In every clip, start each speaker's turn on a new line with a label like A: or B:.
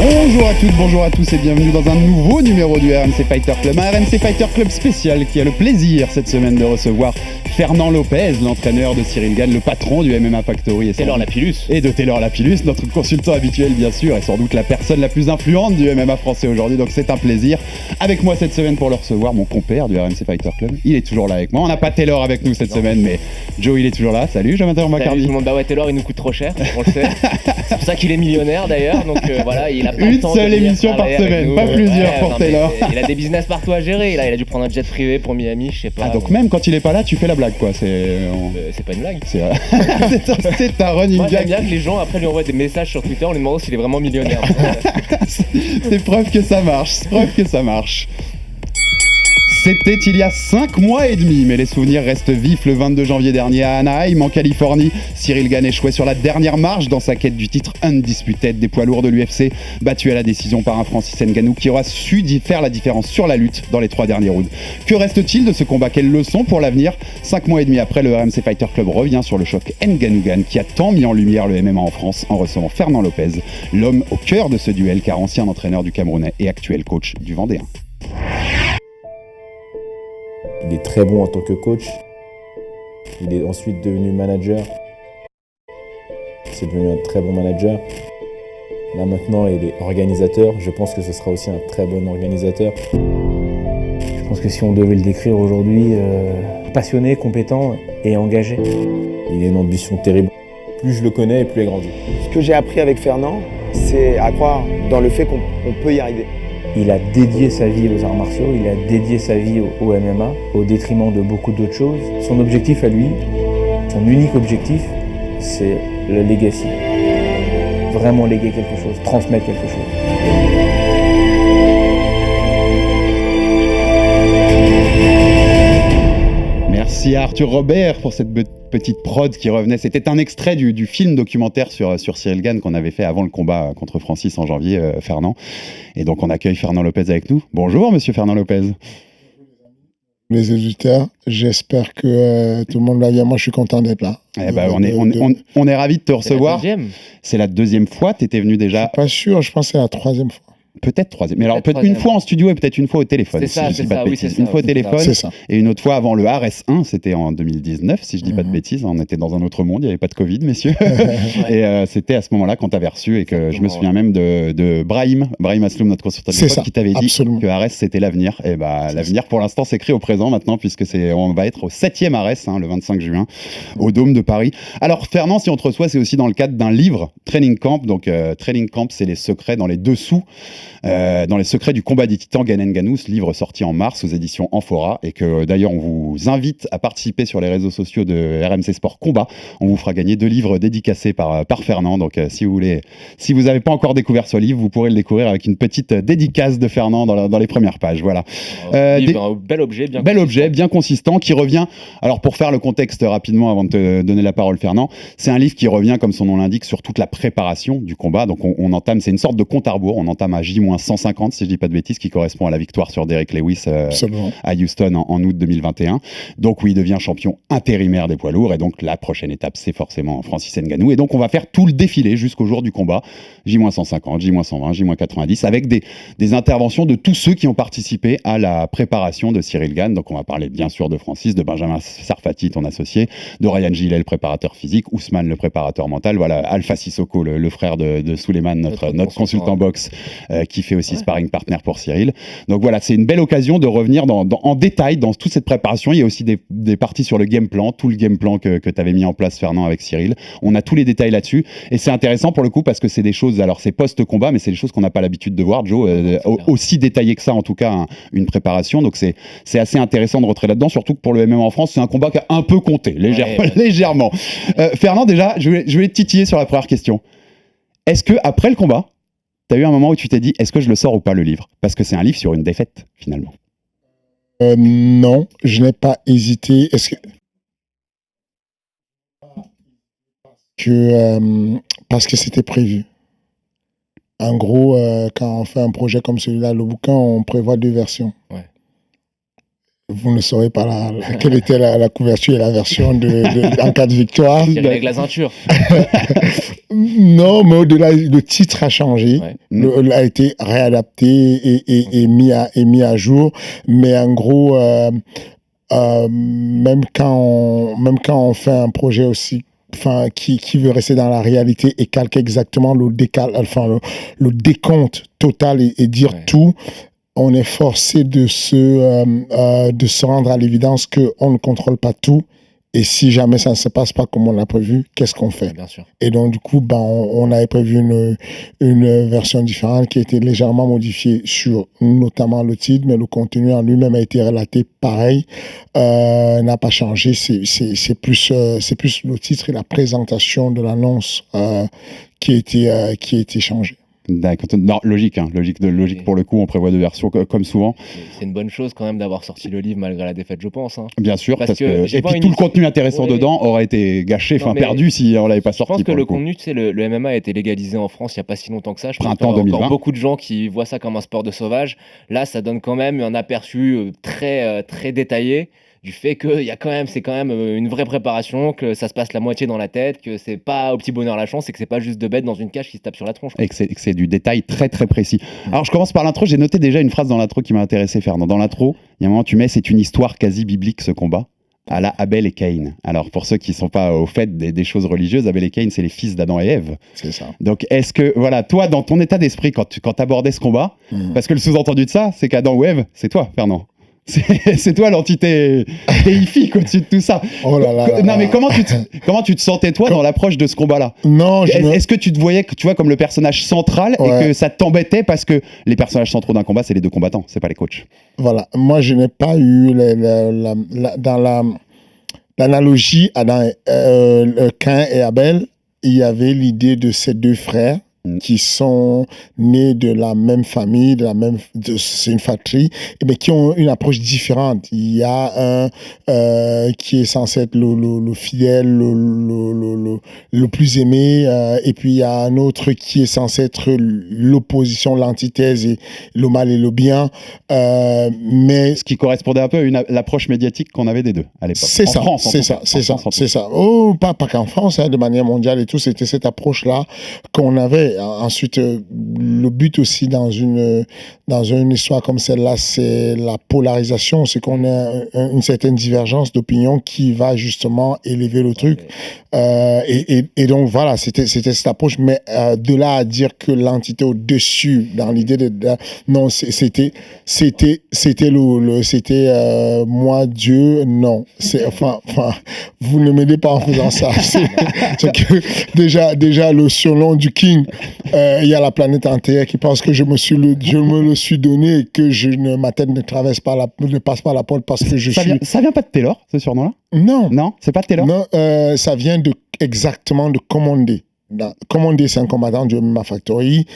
A: Bonjour à toutes, bonjour à tous et bienvenue dans un nouveau numéro du RMC Fighter Club. Un RMC Fighter Club spécial qui a le plaisir cette semaine de recevoir Fernand Lopez, l'entraîneur de Cyril Gane, le patron du MMA Factory et de Taylor Lapillus, notre consultant habituel bien sûr et sans doute la personne la plus influente du MMA français aujourd'hui. Donc c'est un plaisir. Avec moi cette semaine pour le recevoir, mon compère du RMC Fighter Club. Il est toujours là avec moi. On n'a pas Taylor avec nous cette semaine, mais Joe il est toujours là. Salut Jonathan McCarthy.
B: Salut tout le monde. Bah ouais, Taylor il nous coûte trop cher, on le sait. C'est pour ça qu'il est millionnaire d'ailleurs. Donc voilà, il a pas
A: une
B: le temps
A: seule émission par semaine, pas plusieurs pour Taylor.
B: Il a des business partout à gérer. Là, il a dû prendre un jet privé pour Miami, je sais pas.
A: Ah donc même quand il est pas là, tu fais la blague quoi.
B: C'est pas une blague.
A: C'est un running
B: Moi,
A: gag.
B: j'aime bien que les gens après lui envoient des messages sur Twitter en lui demandant s'il est vraiment millionnaire.
A: C'est preuve que ça marche, c'est preuve que ça marche. C'était il y a 5 mois et demi, mais les souvenirs restent vifs. Le 22 janvier dernier à Anaheim, en Californie, Cyril Gane échouait sur la dernière marche dans sa quête du titre Undisputed des poids lourds de l'UFC, battu à la décision par un Francis Ngannou qui aura su faire la différence sur la lutte dans les 3 derniers rounds. Que reste-t-il de ce combat? Quelle leçon pour l'avenir? 5 mois et demi après, le RMC Fighter Club revient sur le choc Ngannou-Gane qui a tant mis en lumière le MMA en France en recevant Fernand Lopez, l'homme au cœur de ce duel car ancien entraîneur du Camerounais et actuel coach du Vendéen.
C: Il est très bon en tant que coach. Il est ensuite devenu manager. C'est devenu un très bon manager. Là maintenant, il est organisateur. Je pense que ce sera aussi un très bon organisateur.
D: Je pense que si on devait le décrire aujourd'hui, passionné, compétent et engagé.
C: Il a une ambition terrible. Plus je le connais, plus il grandit.
E: Ce que j'ai appris avec Fernand, c'est à croire dans le fait qu'on peut y arriver.
D: Il a dédié sa vie aux arts martiaux, il a dédié sa vie au MMA, au détriment de beaucoup d'autres choses. Son objectif à lui, son unique objectif, c'est le legacy. Vraiment léguer quelque chose, transmettre quelque chose.
A: Merci à Arthur Robert pour cette petite prod qui revenait. C'était un extrait du film documentaire sur Cyril Gane qu'on avait fait avant le combat contre Francis en janvier, Fernand. Et donc on accueille Fernand Lopez avec nous. Bonjour monsieur Fernand Lopez.
F: Les auditeurs, j'espère que tout le monde va bien. Moi je suis content d'être là.
A: On est ravis de te recevoir. C'est la deuxième fois, tu étais venu déjà.
F: Je suis pas sûr, je pense que c'est la troisième fois.
A: Peut-être troisième. Mais alors, peut-être une fois en studio et peut-être une fois au téléphone.
B: C'est ça,
A: si je dis pas de bêtises. Une fois au téléphone et une autre fois avant le RS1, c'était en 2019, si je dis pas de bêtises. On était dans un autre monde, il n'y avait pas de Covid, messieurs. Et c'était à ce moment-là qu'on t'avait reçu et que je me souviens même de Brahim Asloum, notre consultant de l'époque, qui t'avait dit que RS c'était l'avenir. Et l'avenir pour l'instant s'écrit au présent maintenant, puisque on va être au 7e RS, le 25 juin, au Dôme de Paris. Alors, Fernand, si on te reçoit, c'est aussi dans le cadre d'un livre, Training Camp. Donc, Training Camp, c'est les secrets dans les dessous. Dans les secrets du combat des titans, Gane Ngannou, ce livre sorti en mars aux éditions Amphora et que d'ailleurs on vous invite à participer sur les réseaux sociaux de RMC Sport Combat. On vous fera gagner 2 livres dédicacés par Fernand. Donc si vous n'avez pas encore découvert ce livre, vous pourrez le découvrir avec une petite dédicace de Fernand dans les premières pages. Voilà.
B: Un bel objet,
A: bien consistant qui revient. Alors pour faire le contexte rapidement avant de te donner la parole, Fernand, c'est un livre qui revient comme son nom l'indique sur toute la préparation du combat. Donc on entame, c'est une sorte de compte à rebours. On entame à J-150 si je dis pas de bêtises, qui correspond à la victoire sur Derek Lewis à Houston en août 2021. Donc oui, il devient champion intérimaire des poids lourds et donc la prochaine étape c'est forcément Francis Ngannou et donc on va faire tout le défilé jusqu'au jour du combat, J-150, J-120, J-90 avec des interventions de tous ceux qui ont participé à la préparation de Cyril Gane. Donc on va parler bien sûr de Francis, de Benjamin Sarfati, ton associé, de Ryan Gillet, le préparateur physique, Ousmane, le préparateur mental, voilà, Alpha Sissoko, le frère de Souleymane, notre consultant boxe, qui fait aussi sparring partner pour Cyril. Donc voilà, c'est une belle occasion de revenir en détail dans toute cette préparation. Il y a aussi des parties sur le game plan, tout le game plan que tu avais mis en place, Fernand, avec Cyril. On a tous les détails là-dessus. Et c'est intéressant pour le coup parce que c'est des choses, alors c'est post-combat, mais c'est des choses qu'on n'a pas l'habitude de voir, Joe, aussi détaillées que ça, en tout cas, une préparation. Donc c'est assez intéressant de rentrer là-dedans, surtout que pour le MMA en France, c'est un combat qui a un peu compté, légèrement. Fernand, déjà, je voulais te titiller sur la première question. Est-ce que après le combat, t'as eu un moment où tu t'es dit, est-ce que je le sors ou pas le livre? Parce que c'est un livre sur une défaite, finalement.
F: Non, je n'ai pas hésité. Parce que c'était prévu. En gros, quand on fait un projet comme celui-là, le bouquin, on prévoit 2 versions.
B: Ouais.
F: Vous ne saurez pas quelle était la couverture et la version en cas de victoire.
B: Cyril avec la ceinture.
F: Non, mais au-delà, le titre a changé,
B: Ouais.
F: a été réadapté et mis à jour. Mais en gros, même quand on fait un projet aussi, enfin, qui veut rester dans la réalité et calquer exactement le décompte total et dire
B: Ouais.
F: tout, on est forcé de se rendre à l'évidence qu'on ne contrôle pas tout. Et si jamais ça ne se passe pas comme on l'a prévu, qu'est-ce qu'on fait?
B: Bien sûr.
F: Et donc, du coup, on avait prévu une version différente qui a été légèrement modifiée sur notamment le titre, mais le contenu en lui-même a été relaté pareil, n'a pas changé. C'est plus le titre et la présentation de l'annonce qui a été changé.
A: D'accord. Non, logique, hein. Logique pour le coup, on prévoit 2 versions comme souvent.
B: C'est une bonne chose quand même d'avoir sorti le livre malgré la défaite, je pense. Hein.
A: Bien sûr,
B: Parce que j'ai
A: et
B: pas
A: puis
B: une
A: tout le
B: histoire-
A: contenu intéressant
B: Oui.
A: dedans aurait été gâché,
B: Non, mais
A: perdu si on l'avait pas
B: Je
A: sorti.
B: pense que
A: pour
B: le
A: coup.
B: contenu, tu sais, le MMA a été légalisé en France il n'y a pas si longtemps que ça. Je pense
A: Printemps
B: qu'il y a
A: 2020.
B: encore beaucoup de gens qui voient ça comme un sport de sauvage. Là, ça donne quand même un aperçu très détaillé du fait que c'est quand même une vraie préparation, que ça se passe la moitié dans la tête, que c'est pas au petit bonheur la chance et que c'est pas juste deux bêtes dans une cage qui se tapent sur la tronche.
A: Et que c'est du détail très très précis. Alors je commence par l'intro, j'ai noté déjà une phrase dans l'intro qui m'a intéressé, Fernand. Dans l'intro, il y a un moment tu mets « c'est une histoire quasi biblique ce combat ». À la Abel et Caïn. Alors pour ceux qui ne sont pas au fait des choses religieuses, Abel et Caïn, c'est les fils d'Adam et Ève.
F: C'est ça.
A: Donc est-ce que, voilà, toi, dans ton état d'esprit, quand tu abordais ce combat, parce que le sous-entendu de ça, c'est qu'Adam ou Ève, c'est toi, Fernand. C'est toi l'entité déifique au-dessus de tout ça.
F: Oh là là là
A: Non, mais
F: là.
A: comment tu te sentais, toi, dans l'approche de ce combat-là?
F: Non,
A: Est-ce que tu te voyais, tu vois, comme le personnage central et
F: Ouais.
A: que ça t'embêtait parce que les personnages centraux d'un combat, c'est les deux combattants, c'est pas les coachs?
F: Voilà, moi je n'ai pas eu dans l'analogie Cain et Abel, il y avait l'idée de ces deux frères qui sont nés de la même famille, c'est une fratrie, mais qui ont une approche différente. Il y a un qui est censé être le fidèle, le plus aimé, et puis il y a un autre qui est censé être l'opposition, l'antithèse, et le mal et le bien. Mais
A: Ce qui correspondait un peu à l'approche médiatique qu'on avait des deux à l'époque.
F: c'est
A: En
F: ça,
A: France, en
F: c'est
A: tout
F: ça,
A: cas.
F: c'est
A: En
F: ça,
A: France, en tout
F: c'est ça. Oh, pas qu'en France, hein, de manière mondiale et tout, c'était cette approche-là qu'on avait. Ensuite, le but aussi dans une histoire comme celle-là, c'est la polarisation, c'est qu'on a une certaine divergence d'opinion qui va justement élever le truc. Et donc voilà, c'était cette approche, mais de là à dire que l'entité au-dessus, dans l'idée non, c'était moi Dieu, non. Enfin, vous ne m'aidez pas en faisant ça. C'est que déjà le surnom du King, il y a la planète entière qui pense que je me le suis donné et que ma tête ne passe pas la porte parce que je suis.
A: Ça vient pas de Taylor, ce surnom-là?
F: Non.
A: Non, c'est pas de Taylor?
F: Non, ça vient exactement de Commander. Commander, c'est un combattant du MMA Factory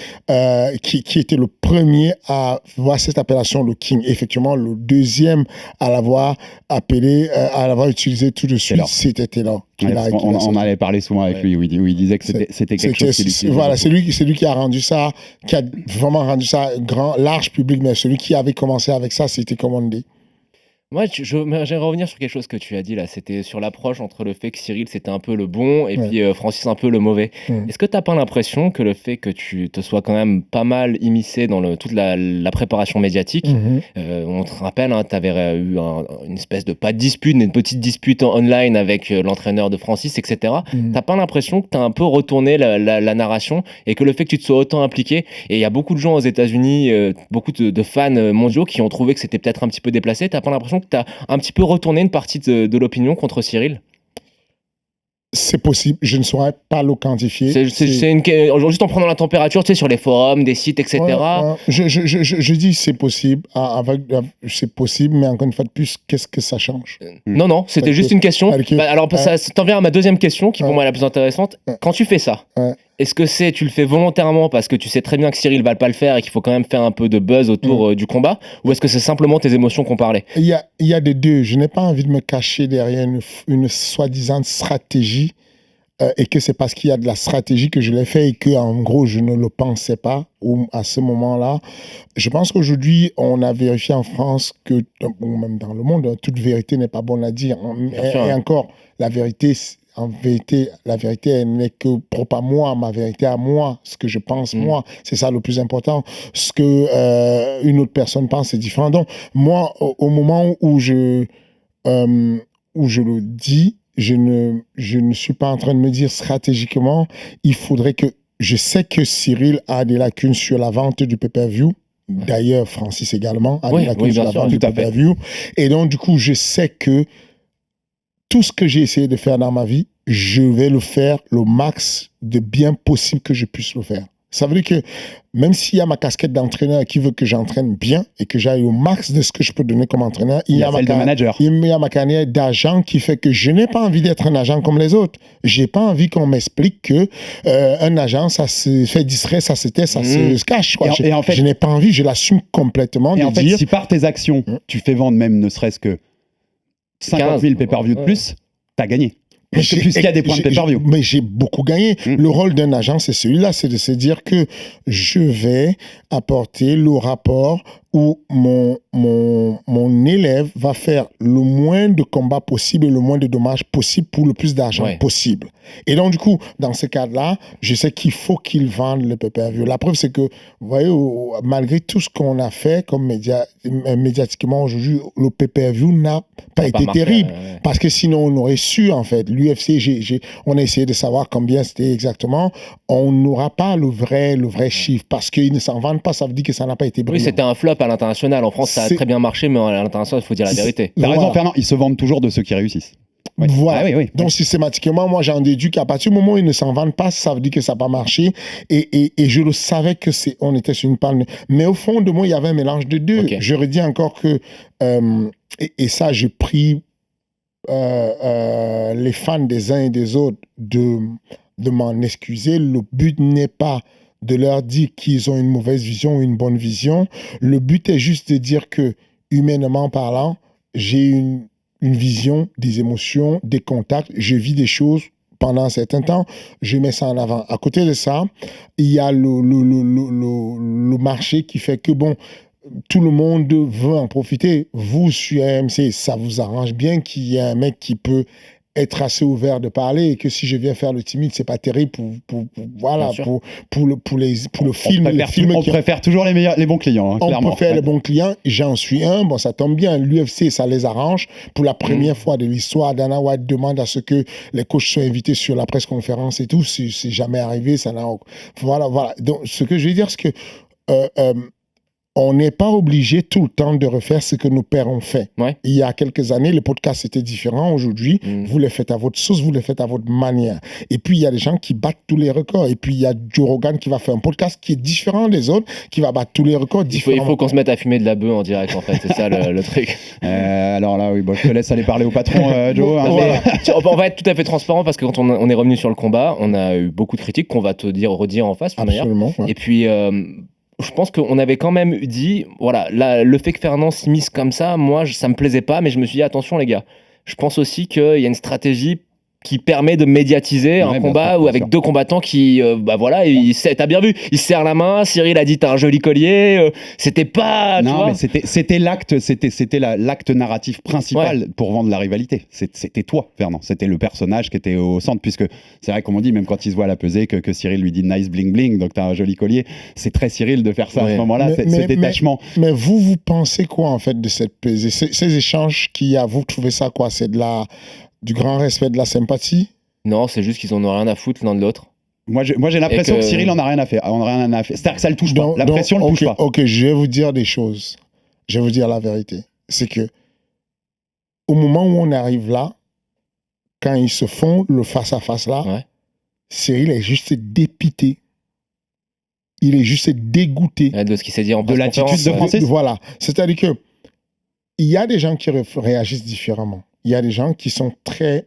F: qui était le premier à voir cette appellation, le King. Effectivement, le deuxième à l'avoir appelé, à l'avoir utilisé tout de suite,
A: Taylor.
F: C'était Taylor.
A: On allait parler souvent avec lui où il disait que c'était quelque chose qu'il utilisait
F: Voilà,
A: beaucoup.
F: c'est lui qui a rendu ça, qui a vraiment rendu ça grand, large public, mais celui qui avait commencé avec ça, c'était Commander.
B: Moi, j'aimerais revenir sur quelque chose que tu as dit là. C'était sur l'approche entre le fait que Cyril c'était un peu le bon et puis Francis un peu le mauvais. Est-ce que tu n'as pas l'impression que le fait que tu te sois quand même pas mal immiscé dans toute la préparation médiatique, on te rappelle, hein, tu avais eu une espèce de, pas de dispute, mais une petite dispute online avec l'entraîneur de Francis, etc. T'as pas l'impression que tu as un peu retourné la narration et que le fait que tu te sois autant impliqué, et il y a beaucoup de gens aux États-Unis, beaucoup de fans mondiaux qui ont trouvé que c'était peut-être un petit peu déplacé, t'as pas l'impression que tu as un petit peu retourné une partie de l'opinion contre Cyril?
F: C'est possible, je ne saurais pas le quantifier.
B: Juste en prenant la température, tu sais, sur les forums, des sites, etc.
F: Je dis c'est possible, c'est possible, mais encore une fois de plus, qu'est-ce que ça change?
B: Non, c'était juste une question. Alors, ça t'en vient à ma deuxième question, qui pour moi est la plus intéressante. Quand tu fais ça, est-ce que tu le fais volontairement parce que tu sais très bien que Cyril va pas le faire et qu'il faut quand même faire un peu de buzz autour du combat, ou est-ce que c'est simplement tes émotions qu'on parlait?
F: Il y a des deux. Je n'ai pas envie de me cacher derrière une soi-disant stratégie et que c'est parce qu'il y a de la stratégie que je l'ai fait et que en gros je ne le pensais pas ou à ce moment-là. Je pense qu'aujourd'hui on a vérifié en France que, ou même dans le monde, toute vérité n'est pas bonne à dire. Et encore, la vérité, en vérité, la vérité elle n'est que propre à moi, ma vérité à moi, ce que je pense moi, c'est ça le plus important. Ce que une autre personne pense, c'est différent. Donc moi, au moment où je le dis, je ne suis pas en train de me dire stratégiquement, il faudrait que... Je sais que Cyril a des lacunes sur la vente du pay-per-view. D'ailleurs, Francis également a des lacunes sur la vente du pay-per-view. Et donc, du coup, je sais que tout ce que j'ai essayé de faire dans ma vie, je vais le faire le max de bien possible que je puisse le faire. Ça veut dire que même s'il y a ma casquette d'entraîneur qui veut que j'entraîne bien et que j'aille au max de ce que je peux donner comme entraîneur, il y a ma carrière d'agent qui fait que je n'ai pas envie d'être un agent comme les autres. J'ai pas envie qu'on m'explique que un agent, ça se fait distrait, ça se tait, ça se cache. Quoi.
A: Et en fait,
F: je n'ai pas envie, je l'assume complètement.
A: Et en fait, si par tes actions, tu fais vendre même ne serait-ce que 50 000 pay-per-view de plus, t'as gagné. Puisqu'il y a des points de pay-per-view.
F: Mais j'ai beaucoup gagné. Le rôle d'un agent, c'est celui-là, c'est de se dire que je vais apporter le rapport où mon élève va faire le moins de combats possible et le moins de dommages possible pour le plus d'argent possible. Et donc, du coup, dans ce cadre-là, je sais qu'il faut qu'il vende le pay-per-view. La preuve, c'est que, vous voyez, malgré tout ce qu'on a fait comme médiatiquement aujourd'hui, le pay-per-view n'a pas été terrible. Parce que sinon, on aurait su, en fait, l'UFC, on a essayé de savoir combien c'était exactement. On n'aura pas le vrai chiffre. Parce qu'ils ne s'en vendent pas, ça veut dire que ça n'a pas été brillant.
B: Oui, c'était un flop à l'international. En France, ça a très bien marché, mais à l'international, il faut dire la vérité.
A: T'as raison, Fernand, ils se vendent toujours de ceux qui réussissent.
F: Ouais. Voilà. Ah, oui. Donc, systématiquement, moi, j'en déduis qu'à partir du moment où ils ne s'en vendent pas, ça veut dire que ça n'a pas marché. Et je le savais que on était sur une panne. Mais au fond de moi, il y avait un mélange de deux. Je redis encore que, et ça, j'ai pris les fans des uns et des autres de m'en excuser. Le but n'est pas de leur dire qu'ils ont une mauvaise vision ou une bonne vision. Le but est juste de dire que, humainement parlant, j'ai une vision, des émotions, des contacts. Je vis des choses pendant un certain temps. Je mets ça en avant. À côté de ça, il y a le marché qui fait que, bon, tout le monde veut en profiter. Vous, sur AMC, ça vous arrange bien qu'il y ait un mec qui peut être assez ouvert de parler et que si je viens faire le timide, c'est pas terrible pour le film.
A: On préfère toujours les bons clients,
F: on
A: clairement.
F: préfère les bons clients. J'en suis un. Bon, ça tombe bien. L'UFC, ça les arrange. Pour la première fois de l'histoire, Dana White demande à ce que les coachs soient invités sur la presse conférence et tout. C'est jamais arrivé. Ça n'a. Voilà. Donc, ce que je veux dire, c'est que on n'est pas obligé tout le temps de refaire ce que nos pères ont fait. Il y a quelques années, les podcasts étaient différents. Aujourd'hui, vous les faites à votre sauce, vous les faites à votre manière. Et puis, il y a des gens qui battent tous les records. Et puis, il y a Joe Rogan qui va faire un podcast qui est différent des autres, qui va battre tous les records.
B: Il faut qu'on se mette à fumer de la bœuf en direct, en fait. C'est ça le truc.
A: Alors là, oui, bon, je te laisse aller parler au patron, Joe.
B: On va être tout à fait transparent parce que quand on est revenu sur le combat, on a eu beaucoup de critiques qu'on va te redire en face.
F: Absolument.
B: Et puis... je pense qu'on avait quand même dit, voilà, le fait que Fernand s'immisce comme ça, moi, ça me plaisait pas, mais je me suis dit, attention les gars, je pense aussi qu'il y a une stratégie qui permet de médiatiser un combat ou avec deux combattants qui, voilà, t'as bien vu, ils se serrent la main, Cyril a dit t'as un joli collier, c'était pas...
A: Non, mais c'était l'acte narratif principal pour vendre la rivalité. C'était toi, Fernand, c'était le personnage qui était au centre, puisque c'est vrai qu'on dit, même quand il se voit à la pesée, que Cyril lui dit nice bling bling, donc t'as un joli collier, c'est très Cyril de faire ça à ce moment-là, ce détachement.
F: Mais vous pensez quoi en fait de cette pesée, ces échanges qu'il y a, vous trouvez ça quoi? C'est du grand respect, de la sympathie?
B: Non, c'est juste qu'ils en ont rien à foutre l'un de l'autre.
A: Moi, j'ai l'impression que Cyril en a rien à faire. C'est-à-dire que ça le touche pas. La pression le touche pas.
F: Ok, je vais vous dire des choses. Je vais vous dire la vérité. C'est que au moment où on arrive là, quand ils se font le face-à-face là, Cyril est juste dépité. Il est juste dégoûté.
B: De ce qu'il s'est dit en
A: de l'attitude de Francis.
F: Voilà. C'est-à-dire que il y a des gens qui réagissent différemment. Il y a des gens qui sont très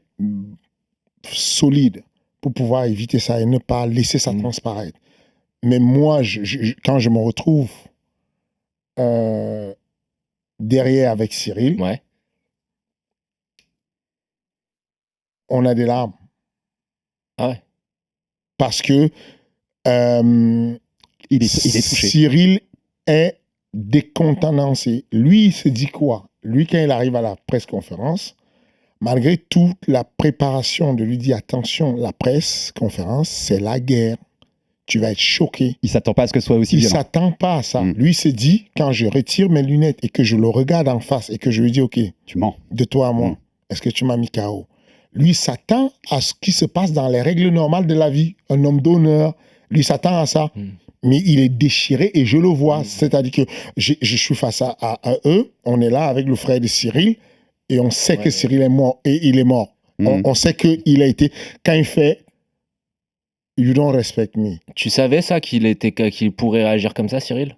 F: solides pour pouvoir éviter ça et ne pas laisser ça transparaître. Mais moi, quand je me retrouve derrière avec Cyril, on a des larmes.
B: Ah ouais.
F: Parce que
A: Il est touché.
F: Cyril est décontenancé. Lui, il se dit quoi? Lui, quand il arrive à la presse-conférence, malgré toute la préparation de lui dire attention, la presse-conférence, c'est la guerre. Tu vas être choqué.
A: Il s'attend pas à ce que ce soit aussi
F: Il ne
A: violent.
F: s'attend pas à ça.
A: Mm.
F: Lui, il se dit, quand je retire mes lunettes et que je le regarde en face et que je lui dis, OK,
A: Tu mens.
F: de toi à moi,
A: Mm.
F: est-ce que tu m'as mis KO? Lui, il s'attend à ce qui se passe dans les règles normales de la vie. Un homme d'honneur, lui s'attend à ça.
B: Mm.
F: Mais il est déchiré et je le vois. C'est-à-dire que je suis face à eux. On est là avec le frère de Cyril et on sait que Cyril est mort et il est mort.
A: Mm.
F: On sait qu'il a été... Quand il fait « You don't respect me »,
B: Tu savais ça, qu'il pourrait réagir comme ça, Cyril?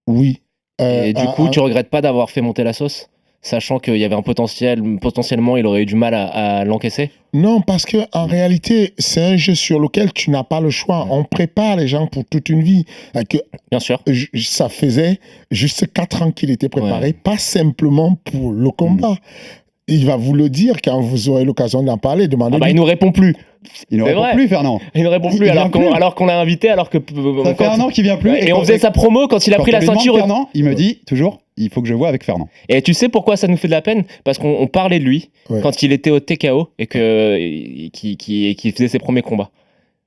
F: oui.
B: Et du coup, tu regrettes pas d'avoir fait monter la sauce, sachant qu'il y avait un potentiellement, il aurait eu du mal à l'encaisser?
F: Non, parce que en réalité, c'est un jeu sur lequel tu n'as pas le choix. On prépare les gens pour toute une vie.
B: Bien sûr.
F: Ça faisait juste 4 ans qu'il était préparé,
B: Ouais.
F: pas simplement pour le combat. Il va vous le dire quand vous aurez l'occasion d'en parler.
B: Ah
F: Demandez-lui.
B: bah, il nous répond plus.
A: Il ne
B: C'est
A: répond
B: vrai.
A: plus, Fernand.
B: Il ne répond
A: Il
B: plus
A: vient
B: alors qu'on l'a invité, alors que...
A: Ça fait un an qu'il vient plus.
B: Et on faisait sa promo quand il a
A: Quand
B: pris la
A: on lui demande
B: ceinture.
A: Fernand, il me dit toujours, il faut que je voie avec Fernand.
B: Et tu sais pourquoi ça nous fait de la peine? Parce qu'on parlait de lui
F: Ouais.
B: quand il était au TKO et qu'il faisait ses premiers combats.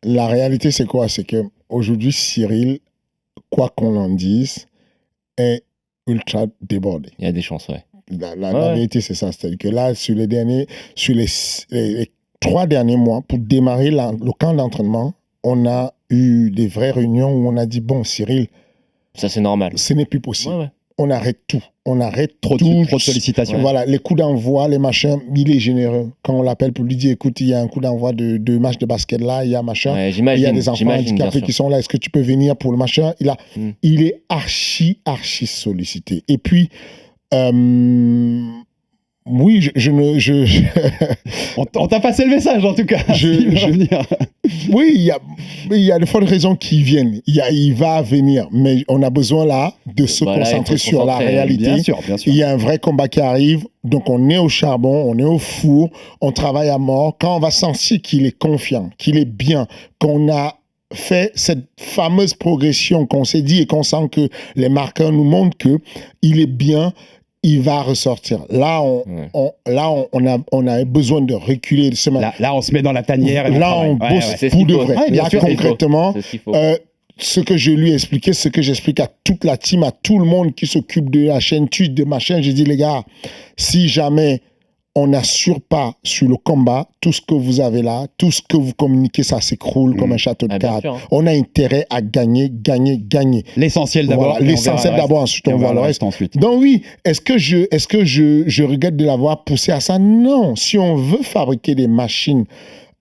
F: La réalité, c'est quoi? C'est que aujourd'hui, Cyril, quoi qu'on en dise, est ultra débordé.
B: Il y a des chances, ouais.
F: La
B: Ouais.
F: vérité, c'est ça. C'est-à-dire que là, sur les 3 derniers mois, pour démarrer le camp d'entraînement, on a eu des vraies réunions où on a dit, bon, Cyril,
B: Ça, c'est normal.
F: ce n'est plus possible.
B: Ouais, ouais.
F: On arrête tout. On arrête
A: Trop
F: tout.
A: de sollicitations.
F: Voilà, les coups d'envoi, les machins, il est généreux. Quand on l'appelle pour lui dire, écoute, il y a un coup d'envoi de match de basket là, il y a machin.
B: Ouais,
F: Il y a
B: j'imagine.
F: des enfants
B: J'imagine, bien
F: handicapés
B: sûr.
F: qui sont là. Est-ce que tu peux venir pour le machin? Il est archi sollicité. Et puis, oui,
A: On t'a passé le message en tout cas. Il va venir.
F: oui, il y a de fortes raisons qu'il vienne. Il va venir, mais on a besoin là de se
B: Voilà, il faut
F: concentrer
B: se
F: sur la
B: concentrer,
F: réalité.
A: Bien sûr, bien sûr.
F: Il y a un vrai combat qui arrive, donc on est au charbon, on est au four, on travaille à mort. Quand on va sentir qu'il est confiant, qu'il est bien, qu'on a fait cette fameuse progression qu'on s'est dit et qu'on sent que les marqueurs nous montrent que il est bien, il va ressortir. Là, on a besoin de reculer, de se mettre.
A: Là, on se met dans la tanière. Et
F: Là, on
A: travaille.
F: bosse
B: C'est ce
F: pour
B: qu'il
F: de
B: faut.
F: vrai.
A: Ouais, bien
F: Là,
A: sûr, c'est
F: concrètement,
B: C'est ce qu'il faut.
F: ce que je lui ai expliqué, ce que j'explique à toute la team, à tout le monde qui s'occupe de la chaîne Twitch, de ma chaîne, j'ai dit, les gars, si jamais on n'assure pas sur le combat, tout ce que vous avez là, tout ce que vous communiquez, ça s'écroule comme un château de
B: Ah, bien
F: cartes.
B: sûr, hein.
F: On a intérêt à gagner.
A: L'essentiel d'abord.
F: Voilà,
A: et on
F: l'essentiel
A: verra le
F: d'abord,
A: reste.
F: ensuite
A: Et
F: on voit le reste.
A: ensuite.
F: Donc oui, est-ce que je regrette de l'avoir poussé à ça? Non. Si on veut fabriquer des machines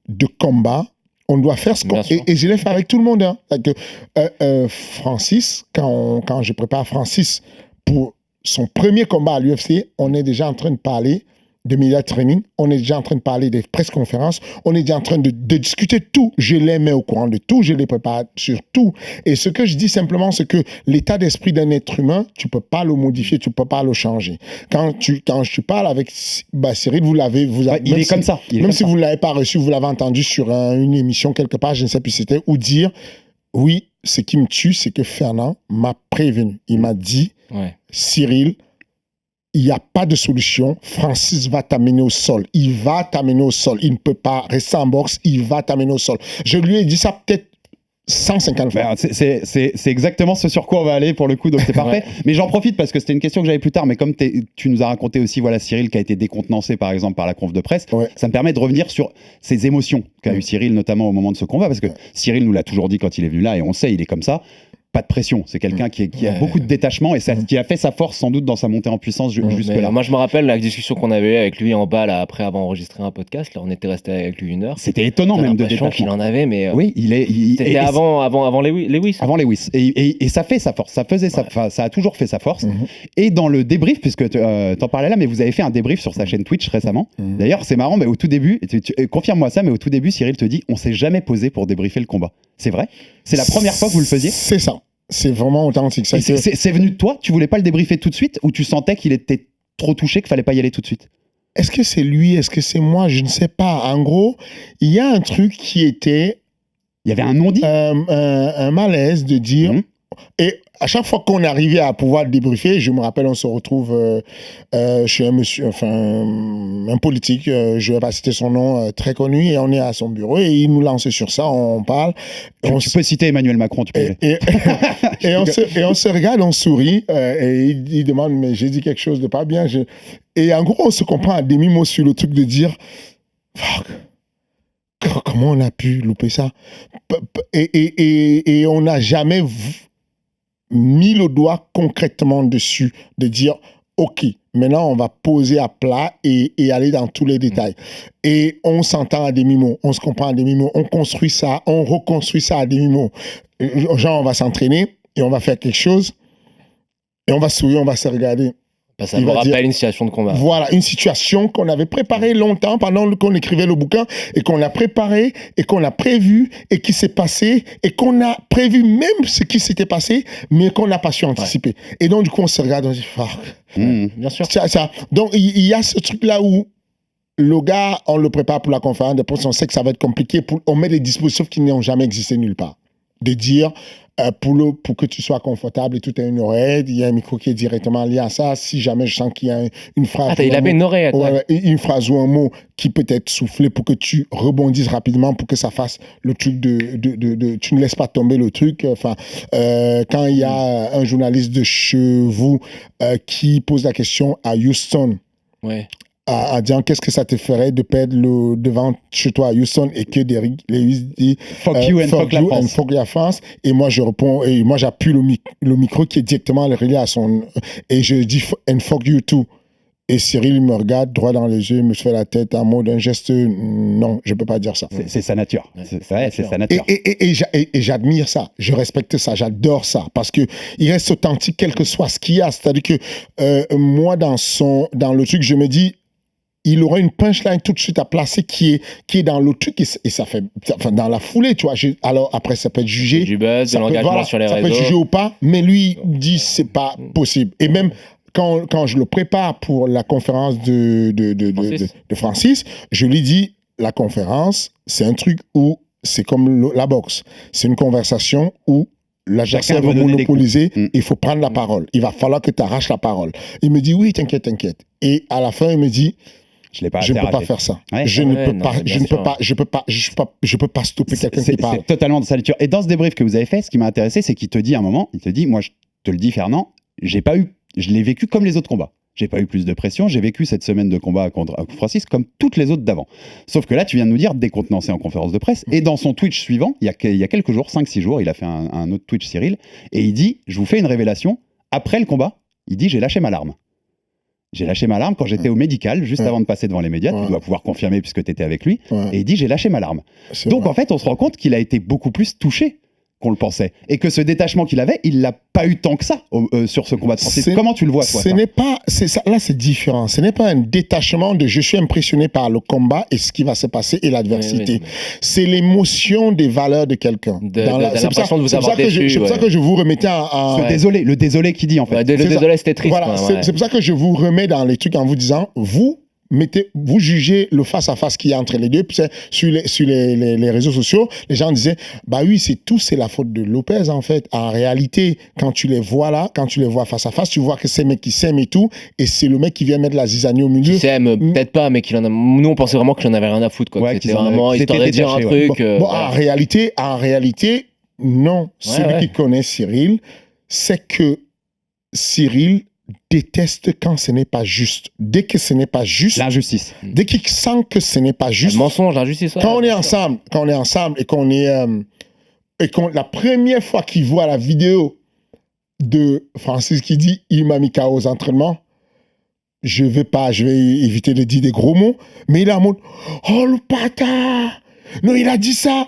F: de combat, on doit faire ce qu'on...
B: Bien sûr.
F: Et je l'ai fait avec tout le monde. Hein. Francis, quand je prépare Francis pour son premier combat à l'UFC, on est déjà en train de parler de media training, on est déjà en train de parler des presse-conférences, on est déjà en train de discuter tout. Je les mets au courant de tout, je les prépare sur tout. Et ce que je dis simplement, c'est que l'état d'esprit d'un être humain, tu peux pas le modifier, tu peux pas le changer. Quand je parle avec Cyril, vous l'avez...
A: Ouais, il est comme ça.
F: Même si vous ne l'avez pas reçu, vous l'avez entendu sur une émission quelque part, je ne sais plus c'était, ou dire, oui, ce qui me tue, c'est que Fernand m'a prévenu. Il m'a dit,
B: Ouais.
F: Cyril, il n'y a pas de solution. Francis va t'amener au sol. Il va t'amener au sol. Il ne peut pas rester en boxe. Il va t'amener au sol. Je lui ai dit ça peut-être 150 fois.
A: Ben, c'est exactement ce sur quoi on va aller pour le coup, donc c'est parfait. Mais j'en profite parce que c'était une question que j'avais plus tard, mais comme tu nous as raconté aussi, voilà, Cyril qui a été décontenancé par exemple par la conf de presse, ça me permet de revenir sur ces émotions qu'a eu Cyril notamment au moment de ce combat, parce que Cyril nous l'a toujours dit quand il est venu là, et on sait, il est comme ça. Pas de pression, c'est quelqu'un qui a beaucoup de détachement et qui a fait sa force sans doute dans sa montée en puissance jusque-là.
B: Moi je me rappelle la discussion qu'on avait eue avec lui en bas là, après avoir enregistré un podcast, là on était resté avec lui 1 heure.
A: C'était étonnant même de
B: détachement
A: détachement.
B: qu'il en avait, mais
A: oui,
B: c'était avant Lewis.
A: Avant Lewis. Et ça fait sa force, ça a toujours fait sa force. Et dans le débrief, puisque t'en parlais là, mais vous avez fait un débrief sur sa chaîne Twitch récemment. D'ailleurs, c'est marrant, mais au tout début, confirme-moi ça, mais au tout début, Cyril te dit, on s'est jamais posé pour débriefer le combat. C'est vrai? C'est la première fois que vous le faisiez?
F: C'est ça. C'est vraiment authentique.
A: C'est venu de toi? Tu voulais pas le débriefer tout de suite ou tu sentais qu'il était trop touché qu'il fallait pas y aller tout de suite?
F: est-ce que c'est lui, est-ce que c'est moi, je ne sais pas. En gros, il y a un truc qui était...
A: Il y avait un non-dit.
F: Un malaise de dire... Et à chaque fois qu'on arrivait à pouvoir débriefer, je me rappelle, on se retrouve chez un monsieur, enfin, un politique, je ne vais pas citer son nom, très connu, et on est à son bureau, et il nous lance sur ça, on parle.
A: Tu peux citer Emmanuel Macron, tu peux.
F: Et on se regarde, on sourit, et il demande, mais j'ai dit quelque chose de pas bien. Et en gros, on se comprend à demi-mot sur le truc de dire, fuck. Comment on a pu louper ça? Et on n'a jamais mis le doigt concrètement dessus, de dire, OK, maintenant on va poser à plat et aller dans tous les détails. Et on s'entend à demi-mot, on se comprend à demi-mot, on construit ça, on reconstruit ça à demi-mot. Genre, on va s'entraîner et on va faire quelque chose et on va sourire, on va se regarder.
B: Ça me rappelle une situation de combat.
F: Voilà, une situation qu'on avait préparée longtemps pendant qu'on écrivait le bouquin et qu'on a préparé et qu'on a prévu et qui s'est passé et qu'on a prévu même ce qui s'était passé mais qu'on n'a pas su anticiper. Et donc, du coup, on se regarde, on se dit, fuck.
B: Bien sûr.
F: Ça. Donc, il y a ce truc-là où le gars, on le prépare pour la conférence de presse, on sait que ça va être compliqué, on met des dispositifs qui n'ont jamais existé nulle part. De dire... pour que tu sois confortable et tout est une oreillette, il y a un micro qui est directement lié à ça. Si jamais je sens qu'il y a une phrase...
B: il avait une oreillette.
F: Une phrase ou un mot qui peut être soufflé pour que tu rebondisses rapidement, pour que ça fasse le truc tu ne laisses pas tomber le truc. Enfin, quand il y a un journaliste de chez vous qui pose la question à Houston...
B: Ouais.
F: À dire qu'est-ce que ça te ferait de perdre devant chez toi à Houston et que Derrick Lewis dit
A: fuck you and fuck
F: la France. Et moi je réponds, et moi j'appuie le micro qui est directement relié à son, et je dis and fuck you too. Et Cyril me regarde droit dans les yeux, me fait la tête en mode un geste, non, je peux pas dire ça.
A: C'est sa nature. C'est sa nature.
F: Et j'admire ça, je respecte ça, j'adore ça, parce que il reste authentique quel que soit ce qu'il y a. C'est-à-dire que moi dans le truc, je me dis, il aura une punchline tout de suite à placer qui est dans le truc et ça fait dans la foulée, tu vois. Alors après ça peut être jugé,
B: du buzz, de l'engagement sur les réseaux,
F: ça peut être jugé ou pas, mais lui dit c'est pas possible. Et même quand je le prépare pour la conférence de Francis, je lui dis la conférence c'est un truc où c'est comme la boxe, c'est une conversation où l'adversaire va monopoliser, il faut prendre la parole, il va falloir que tu arraches la parole. Il me dit oui, t'inquiète. Et à la fin il me dit je ne peux pas faire ça. Ouais. Je ne peux pas stopper quelqu'un qui parle.
A: C'est totalement de sa nature. Et dans ce débrief que vous avez fait, ce qui m'a intéressé, c'est qu'il te dit à un moment, il te dit, moi je te le dis Fernand, je l'ai vécu comme les autres combats. J'ai pas eu plus de pression, j'ai vécu cette semaine de combat contre Francis comme toutes les autres d'avant. Sauf que là, tu viens de nous dire décontenancé en conférence de presse. Et dans son Twitch suivant, il y a quelques jours, 5-6 jours, il a fait un autre Twitch Cyril, et il dit, je vous fais une révélation, après le combat, il dit, j'ai lâché ma larme. J'ai lâché ma larme quand j'étais au médical, juste avant de passer devant les médias. Tu dois pouvoir confirmer puisque tu étais avec lui. Et il dit, j'ai lâché ma larme. Donc en fait, on se rend compte qu'il a été beaucoup plus touché qu'on le pensait. Et que ce détachement qu'il avait, il l'a pas eu tant que ça sur ce combat de Francis. Comment tu le vois, toi?
F: Là, c'est différent. Ce n'est pas un détachement de je suis impressionné par le combat et ce qui va se passer et l'adversité. C'est l'émotion des valeurs de quelqu'un.
B: L'impression de vous avoir déçu.
F: C'est pour ça que je vous remettais
A: le désolé qui dit, en fait.
B: Le désolé, c'était triste.
F: Voilà, c'est pour ça que je vous remets dans les trucs en vous disant, vous jugez le face-à-face qu'il y a entre les deux. Puis sur les réseaux sociaux, les gens disaient, bah oui, c'est la faute de Lopez, en fait. En réalité, quand tu les vois là, quand tu les vois face-à-face, tu vois que c'est le mec qui s'aime et tout, et c'est le mec qui vient mettre la zizanie au milieu.
B: Qui s'aime, peut-être pas, mais nous, on pensait vraiment qu'il en avait rien à foutre, quoi. C'était vraiment histoire de dire un truc.
F: En réalité, non. Celui qui connaît Cyril, c'est que Cyril déteste quand ce n'est pas juste. Dès que ce n'est pas juste,
A: l'injustice.
F: Dès qu'il sent que ce n'est pas juste,
B: le mensonge, l'injustice.
F: Quand on est ensemble et qu'on est la première fois qu'il voit la vidéo de Francis qui dit il m'a mis KO aux entraînements, je vais éviter de dire des gros mots, mais il est en mode oh le bâtard. Non, il a dit ça.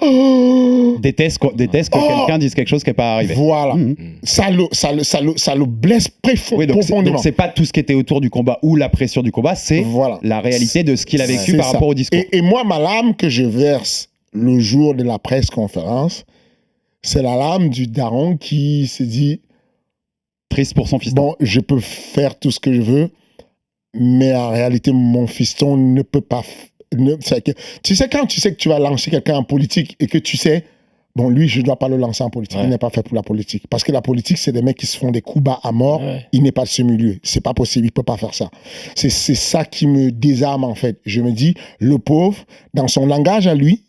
A: Déteste que quelqu'un dise quelque chose qui n'est pas arrivé.
F: Voilà. Ça le blesse profondément.
A: Donc, c'est pas tout ce qui était autour du combat ou la pression du combat, c'est la réalité de ce qu'il a vécu par rapport au discours.
F: Et moi, ma larme que je verse le jour de la presse conférence, c'est la larme du daron qui se dit
A: triste pour son fils.
F: Bon, je peux faire tout ce que je veux. Mais en réalité, mon fiston ne peut pas. Tu sais, quand tu sais que tu vas lancer quelqu'un en politique et que tu sais, bon, lui, je ne dois pas le lancer en politique.
B: Ouais.
F: Il n'est pas fait pour la politique. Parce que la politique, c'est des mecs qui se font des coups bas à mort.
B: Ouais.
F: Il n'est pas de ce milieu. C'est pas possible. Il peut pas faire ça. C'est ça qui me désarme, en fait. Je me dis, le pauvre, dans son langage à lui,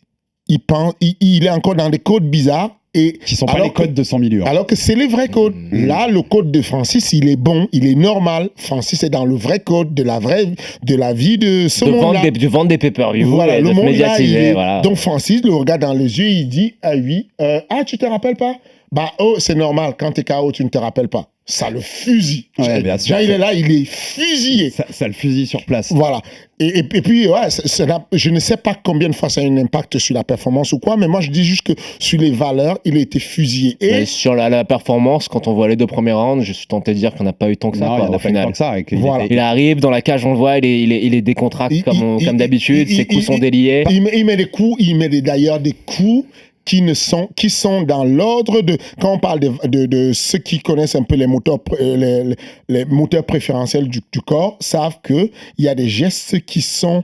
F: il est encore dans des codes bizarres. Et
A: Qui sont pas les codes de son milieu.
F: alors que c'est les vrais codes. Là, le code de Francis, il est bon, il est normal. Francis est dans le vrai code de la vie de ce monde-là.
B: De vendre des pay-per-view,
F: Voilà,
B: et
F: le
B: de se
F: monde là, il
B: médiatiser,
F: est...
B: voilà.
F: Donc Francis le regarde dans les yeux, il dit ah oui, tu te rappelles pas? Bah oh, c'est normal, quand t'es KO, tu ne te rappelles pas. Ça le fusille.
A: Ouais, bien sûr.
F: Déjà, il est là, il est fusillé.
A: Ça le fusille sur place.
F: Voilà. Et puis, ouais, je ne sais pas combien de fois ça a un impact sur la performance ou quoi, mais moi, je dis juste que sur les valeurs, il a été fusillé.
B: Mais sur la performance, quand on voit les 2 premiers rounds, je suis tenté de dire qu'on n'a pas eu tant que ça,
A: Non,
B: quoi,
A: il n'y en
B: au
A: a pas eu
B: final.
A: tant que ça. Et
F: Voilà.
B: Il arrive dans la cage, on le voit, il est décontracté comme d'habitude, ses coups sont déliés.
F: Il met des coups, d'ailleurs des coups qui sont dans l'ordre de, quand on parle de ceux qui connaissent un peu les moteurs préférentiels du corps, savent que il y a des gestes qui sont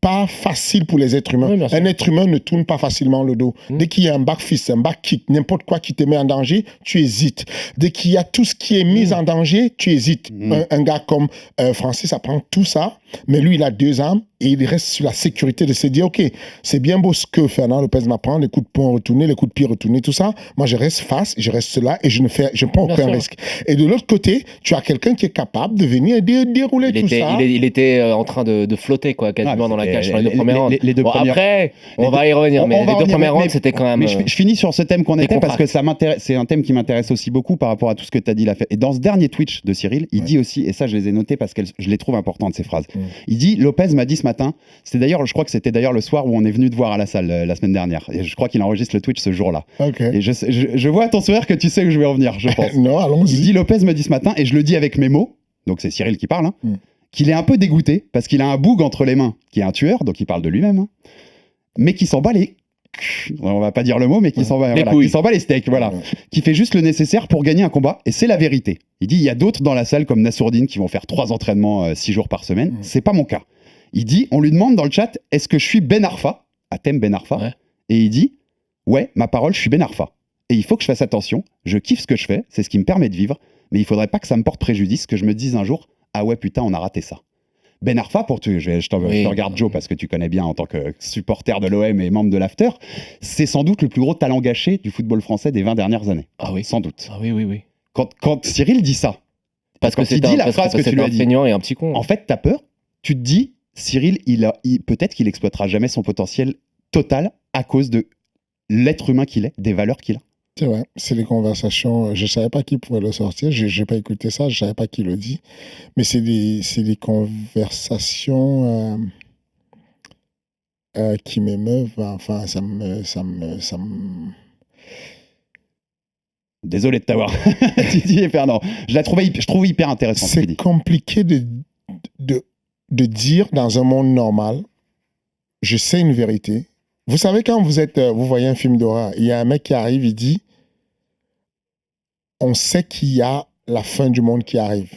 F: pas faciles pour les êtres humains.
B: Oui, bien sûr.
F: Un être humain ne tourne pas facilement le dos. Dès qu'il y a un back fist, un back kick, n'importe quoi qui te met en danger, tu hésites. Dès qu'il y a tout ce qui est mis en danger, tu hésites. Un gars comme Francis apprend tout ça, mais lui, il a 2 armes et il reste sur la sécurité de se dire, OK, c'est bien beau ce que Fernand Lopez m'apprend, les coups de poing retournés, les coups de pied retournés, tout ça. Moi, je reste face, je reste là et je ne prends
B: Bien
F: aucun
B: sûr.
F: risque. Et de l'autre côté, tu as quelqu'un qui est capable de venir dérouler tout ça.
B: Il était en train de flotter, quoi, quasiment
A: Ah,
B: dans la
A: c'était-
B: cage sur les 2 premiers rounds.
A: les deux
B: Bon,
A: premières-
B: après, on
A: les
B: va
A: deux-
B: y revenir, mais
A: on
B: les
A: va
B: 2
A: revenir,
B: premiers
A: mais-
B: rounds, c'était quand même...
A: Mais je finis sur ce thème qu'on était parce que c'est un thème qui m'intéresse aussi beaucoup par rapport à tout ce que tu as dit là. Et dans ce dernier Twitch de Cyril, il dit aussi, et ça je les ai notés parce que je les trouve importantes ces phrases. Il dit, Lopez m'a dit ce matin, je crois que c'était d'ailleurs le soir où on est venu te voir à la salle la semaine dernière. Et je crois qu'il enregistre le Twitch ce jour-là.
F: OK.
A: Et je vois à ton sourire que tu sais où je vais en venir, je pense.
F: Non,
A: Il
F: allons-y.
A: dit, Lopez me dit ce matin, et je le dis avec mes mots, donc c'est Cyril qui parle, hein, qu'il est un peu dégoûté parce qu'il a un boug entre les mains, qui est un tueur, donc il parle de lui-même, hein, mais qui s'en bat les... On va pas dire le mot, mais qui s'en bat les steaks, voilà. Qui fait juste le nécessaire pour gagner un combat, et c'est la vérité. Il dit, il y a d'autres dans la salle comme Nassourdine qui vont faire 3 entraînements 6 jours par semaine. C'est pas mon cas. Il dit, on lui demande dans le chat, est-ce que je suis Ben Arfa, à thème Ben Arfa,
B: Ouais.
A: et il dit, ouais, ma parole, je suis Ben Arfa. Et il faut que je fasse attention, je kiffe ce que je fais, c'est ce qui me permet de vivre, mais il faudrait pas que ça me porte préjudice, que je me dise un jour, ah ouais, putain, on a raté ça. Ben Arfa, je te regarde Joe parce que tu connais bien en tant que supporter de l'OM et membre de l'After, c'est sans doute le plus gros talent gâché du football français des 20 dernières années.
B: Ah oui.
A: Sans doute.
B: Ah oui.
A: Quand Cyril dit ça,
B: Parce que
A: quand il dit la phrase que tu lui as dit,
B: feignant et un petit con.
A: en fait, t'as peur, tu te dis, Cyril, peut-être qu'il exploitera jamais son potentiel total à cause de l'être humain qu'il est, des valeurs qu'il a.
F: C'est vrai, c'est des conversations. Je ne savais pas qui pouvait le sortir. Je n'ai pas écouté ça, je ne savais pas qui le dit. Mais c'est des conversations qui m'émeuvent. Enfin, ça me...
A: Désolé de t'avoir Titi et Fernand. Je trouve hyper intéressant ce qu'il
F: C'est
A: dit.
F: compliqué de dire dans un monde normal, je sais une vérité. Vous savez, quand vous voyez un film d'horreur, il y a un mec qui arrive, il dit, on sait qu'il y a la fin du monde qui arrive.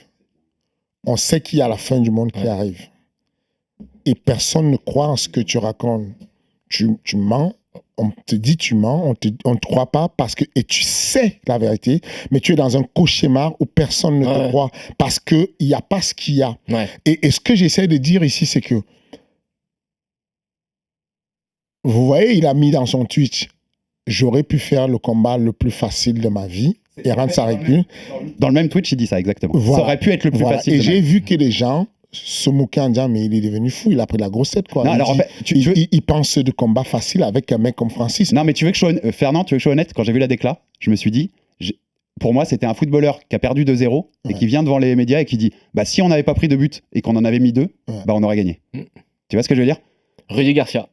F: On sait qu'il y a la fin du monde qui arrive. Et personne ne croit en ce que tu racontes. Tu mens, on te dit tu mens, on ne te croit pas parce que, et tu sais la vérité, mais tu es dans un cauchemar où personne ne te croit parce qu'il n'y a pas ce qu'il y a.
B: Ouais.
F: Et ce que j'essaie de dire ici, c'est que vous voyez, il a mis dans son Twitch, j'aurais pu faire le combat le plus facile de ma vie et rendre ça recul.
A: Dans le même Twitch, il dit ça exactement.
F: Voilà.
A: Ça aurait pu être le plus facile.
F: Et j'ai vu que les gens se moquaient en disant, mais il est devenu fou, il a pris la grossette, quoi.
A: Non,
F: Il
A: alors, en
F: dit-
A: fait,
F: il pense de combat facile avec un mec comme Francis.
A: Non, mais tu veux que je sois Fernand, tu veux que je sois honnête, quand j'ai vu la décla, je me suis dit, pour moi, c'était un footballeur qui a perdu 2-0 et qui vient devant les médias et qui dit, bah si on n'avait pas pris de but et qu'on en avait mis 2, bah on aurait gagné. Tu vois ce que je veux dire?
B: Rudy Garcia.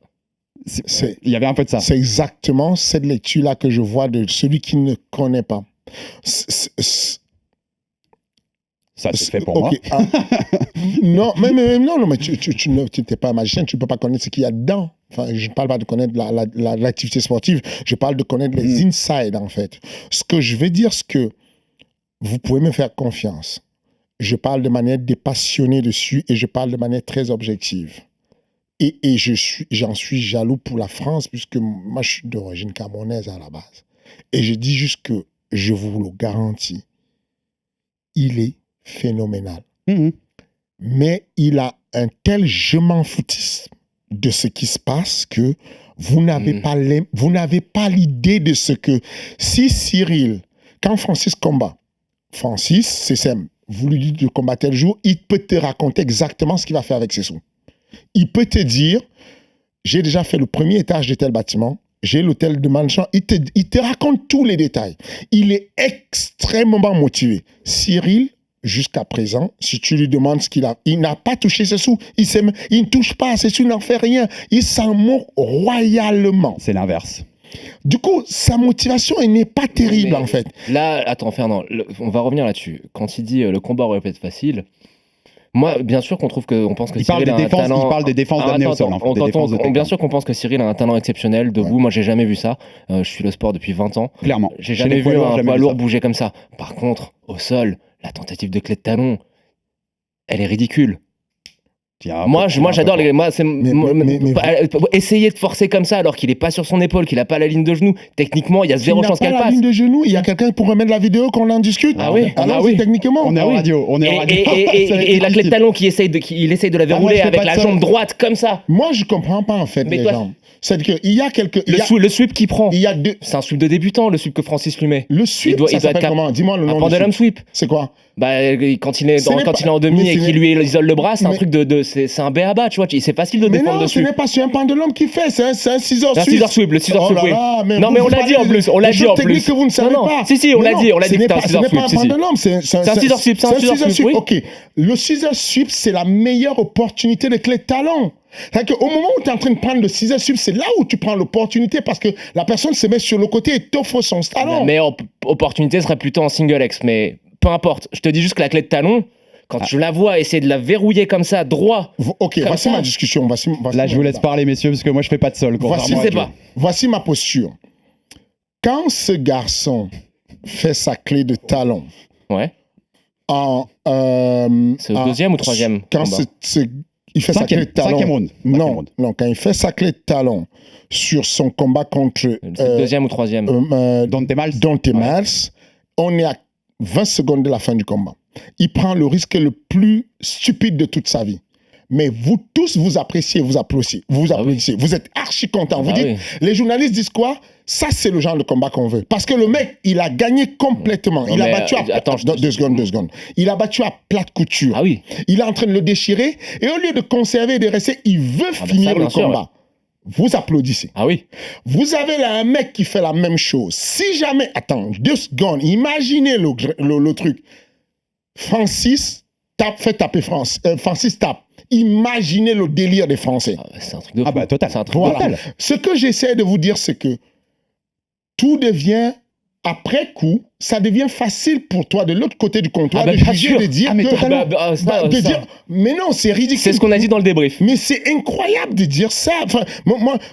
A: Il y avait un peu de ça.
F: C'est exactement cette lecture-là que je vois de celui qui ne connaît pas.
A: Ça, c'est fait pour moi.
F: Ok, non, mais tu n'es pas magicien, tu ne peux pas connaître ce qu'il y a dedans. Enfin, je ne parle pas de connaître l'activité sportive, je parle de connaître les insides, en fait. Ce que je veux dire, c'est que vous pouvez me faire confiance. je parle de manière dépassionnée dessus et je parle de manière très objective. Et j'en suis jaloux pour la France, puisque moi, je suis d'origine camerounaise à la base. Et je dis juste que je vous le garantis, il est phénoménal. Mais il a un tel je m'en foutisme de ce qui se passe que vous n'avez pas l'idée de ce que... Si Cyril, quand Francis combat, Francis, c'est simple, vous lui dites de combattre tel jour, il peut te raconter exactement ce qu'il va faire avec ses sous. Il peut te dire, j'ai déjà fait le premier étage de tel bâtiment, j'ai l'hôtel de Manchamp, il te raconte tous les détails. Il est extrêmement motivé. Cyril, jusqu'à présent, si tu lui demandes ce qu'il a, il n'a pas touché ses sous. Il ne touche pas à ses sous, il n'en fait rien. Il s'en moque royalement.
A: C'est l'inverse.
F: Du coup, sa motivation, elle n'est pas terrible, en fait.
B: Là, attends, Fernand, on va revenir là-dessus. Quand il dit le combat aurait pu être facile, moi, bien sûr qu'on pense que Cyril a un talent...
A: Il parle des défenses d'amener au sol.
B: Bien sûr qu'on pense que Cyril a un talent exceptionnel debout. Ouais. Moi, j'ai jamais vu ça. Je suis le sport depuis 20 ans.
A: Clairement.
B: J'ai jamais vu un poids lourd bouger comme ça. Par contre, au sol, la tentative de clé de talon, elle est ridicule. Moi, j'adore les. Essayer de forcer comme ça alors qu'il est pas sur son épaule, qu'il a pas la ligne de genou. Techniquement, il y a zéro chance qu'elle passe.
F: La ligne de genou, il y a quelqu'un pour remettre la vidéo qu'on en discute.
B: Ah oui.
F: Alors techniquement,
A: on est en radio.
B: Et la clé de talon il essaye de la verrouiller avec la jambe droite comme ça.
F: Moi, je comprends pas en fait les jambes. C'est que il y a quelques.
B: Le sweep qu'il prend.
F: Il y a deux.
B: C'est un sweep de débutant, le sweep que Francis lui met.
F: Le sweep, ça s'appelle comment? Dis-moi le nom.
B: Un pendulum sweep.
F: C'est quoi?
B: Quand il est en demi et qu'il lui isole le bras, c'est un truc c'est un b.a.-ba, tu vois, c'est facile de défendre dessus.
F: Mais non, ce n'est pas sur un pendulum qu'il fait, c'est un scissor sweep.
B: C'est un scissor sweep, le scissor sweep, oui.
F: Non, mais
B: on l'a dit en plus, on l'a dit en plus.
F: Que vous ne savez pas.
B: Si, on l'a dit que c'était un scissor sweep.
F: Ce n'est pas un pendulum, c'est un
B: scissor sweep, c'est un scissor sweep, oui.
F: Ok, le scissor sweep, c'est la meilleure opportunité de clé de talon. C'est-à-dire qu'au moment où tu es en train de prendre le scissor sweep, c'est là où tu prends l'opportunité parce que la personne se met sur le côté et t'offre son talon.
B: La meilleure opportunité serait plutôt en single X, mais peu importe. Je te dis juste que la clé de talon, quand je la vois essayer de la verrouiller comme ça, droit.
F: Ok, voici ma discussion.
A: Là, je vous laisse parler, messieurs, parce que moi, je fais pas de sol.
F: Voici ma posture. Quand ce garçon fait sa clé de talon,
B: ouais. C'est au deuxième ou troisième?
F: Quand il fait sa clé de talon. Non, quand il fait sa clé de talon sur son combat contre.
B: Deuxième ou troisième?
A: Dante
F: Miles, on est à 20 secondes de la fin du combat. Il prend le risque le plus stupide de toute sa vie. Mais vous tous, vous appréciez, vous applaudissez. Vous êtes archi contents. Vous dites, les journalistes disent quoi? Ça, c'est le genre de combat qu'on veut. Parce que le mec, il a gagné complètement. Il a battu à... Attends, deux secondes. Il a battu à plate couture.
B: Ah oui.
F: Il est en train de le déchirer. Et au lieu de conserver et de rester, il veut finir le combat. Ouais. Vous applaudissez.
B: Ah oui.
F: Vous avez là un mec qui fait la même chose. Si jamais... Attends, 2 secondes. Imaginez le truc. Francis fait taper Francis tape. Imaginez le délire des Français.
B: C'est un truc de fou.
A: Total.
B: C'est un truc total.
F: Ce que j'essaie de vous dire, c'est que tout devient, après coup, ça devient facile pour toi, de l'autre côté du comptoir, de dire mais non, c'est ridicule.
B: C'est ce qu'on a dit dans le débrief.
F: Mais c'est incroyable de dire ça. Enfin,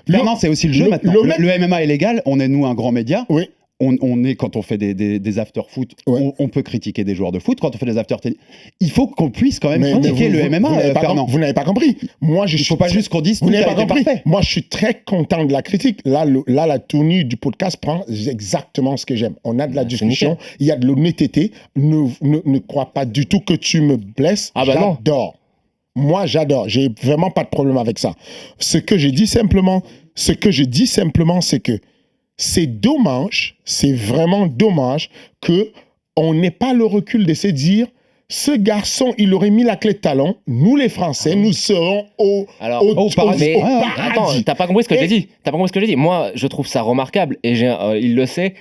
A: Fernand, c'est aussi le jeu maintenant. Le MMA est légal, on est, nous, un grand média.
F: Oui.
A: On est, quand on fait des after-foot, ouais. on peut critiquer des joueurs de foot. Quand on fait des after-tennis, il faut qu'on puisse quand même critiquer le MMA, Fernand.
F: Vous n'avez pas compris. Moi, il
A: ne faut pas juste qu'on dise
F: vous n'avez pas compris. Moi, je suis très content de la critique. Là, la tenue du podcast prend exactement ce que j'aime. On a de la discussion, il y a de l'honnêteté. Ne crois pas du tout que tu me blesses. J'adore. Moi, j'adore. J'ai vraiment pas de problème avec ça. Ce que je dis simplement, c'est que c'est dommage, c'est vraiment dommage qu'on n'ait pas le recul de se dire, ce garçon, il aurait mis la clé de talon, nous les Français, nous serons au paradis.
B: Attends, t'as pas compris ce que j'ai dit. Moi, je trouve ça remarquable, et il le sait.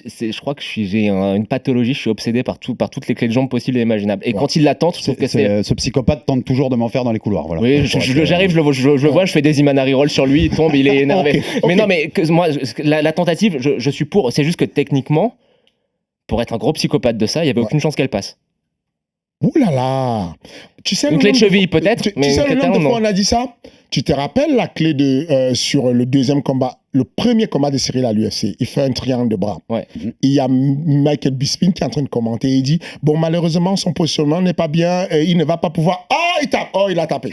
B: Je crois que j'ai une pathologie, je suis obsédé par toutes les clés de jambes possibles et imaginables. Et quand il la tente, je trouve que
A: ce psychopathe tente toujours de m'en faire dans les couloirs. Voilà.
B: Oui, j'arrive, je le vois, je fais des Imanari roll sur lui, il tombe, il est énervé. Mais non, mais moi, la tentative, je suis pour. C'est juste que techniquement, pour être un gros psychopathe de ça, il n'y avait aucune chance qu'elle passe.
F: Ouh là là. Tu sais,
B: une clé de cheville peut-être,
F: mais tu sais le nombre de fois on a dit ça? Tu te rappelles la clé sur le deuxième combat le premier combat de Cyril à l'UFC, il fait un triangle de bras.
B: Ouais.
F: Il y a Michael Bisping qui est en train de commenter. Il dit, bon, malheureusement, son positionnement n'est pas bien. Il ne va pas pouvoir... Ah, il tape. Oh, il a tapé.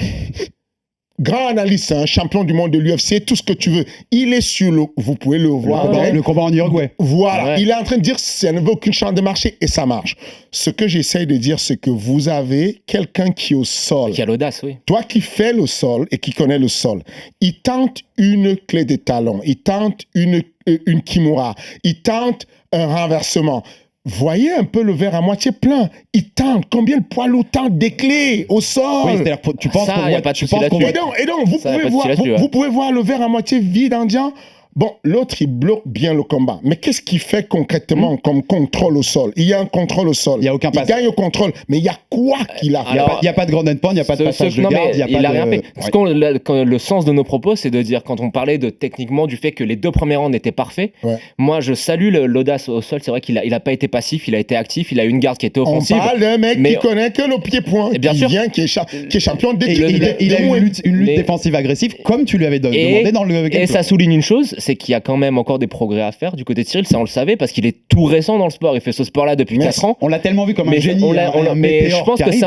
F: Grand analyste, un champion du monde de l'UFC, tout ce que tu veux. Il est sur le... Vous pouvez le voir.
A: Le combat en Uruguay.
F: Voilà.
B: Ouais.
F: Il est en train de dire ça ne veut aucune chance de marcher et ça marche. Ce que j'essaie de dire, c'est que vous avez quelqu'un qui est au sol.
B: Qui a l'audace, oui.
F: Toi qui fais le sol et qui connais le sol, il tente une clé de talon, il tente une kimura, il tente un renversement. Voyez un peu le verre à moitié plein. Il tente. Combien de poids lourds tente des clés au sol?
A: Oui, c'est-à-dire que tu penses
B: Ça,
A: qu'on
B: y a
A: voit...
B: pas de
A: tu
B: souci
A: penses qu'on
B: là-dessus.
A: voit-
F: Et donc,
B: Ça, y a pas de souci là-dessus, ouais.
F: vous pouvez voir le verre à moitié vide en disant, bon, l'autre, il bloque bien le combat. Mais qu'est-ce qu'il fait concrètement comme contrôle au sol? Il y a un contrôle au sol.
A: Il y a aucun
F: Il
A: passe.
F: gagne au contrôle. Mais il y a quoi qu'il a fait?
B: Alors,
A: Il n'y a pas de grand endpoint, il n'y a pas de passage de
B: non,
A: garde,
B: mais
A: il n'y a
B: il
A: pas
B: a rien
A: de...
B: fait. Parce que le sens de nos propos, c'est de dire, quand on parlait de techniquement du fait que les 2 premiers rounds étaient parfaits,
F: Ouais.
B: moi je salue l'audace au sol. C'est vrai qu'il a pas été passif, il a été actif, il a eu une garde qui était
F: On
B: offensive.
F: parle d'un mec
B: mais-
F: qui connaît que le pied-point,
B: Et bien
F: qui
B: sûr.
F: vient, qui est champion
A: Et
F: d'équipe.
A: il a une lutte
B: Mais-
A: défensive agressive, comme tu lui avais demandé
B: Et,
A: dans le
B: et
A: gameplay.
B: ça souligne une chose, c'est qu'il y a quand même encore des progrès à faire du côté de Cyril. Ça, on le savait parce qu'il est tout récent dans le sport. Il fait ce sport-là depuis
F: Merci.
B: 4 ans.
A: On l'a tellement vu comme un
B: Mais,
A: génie, un
B: mais
A: météore
B: je pense
A: qui
B: que
A: arrive.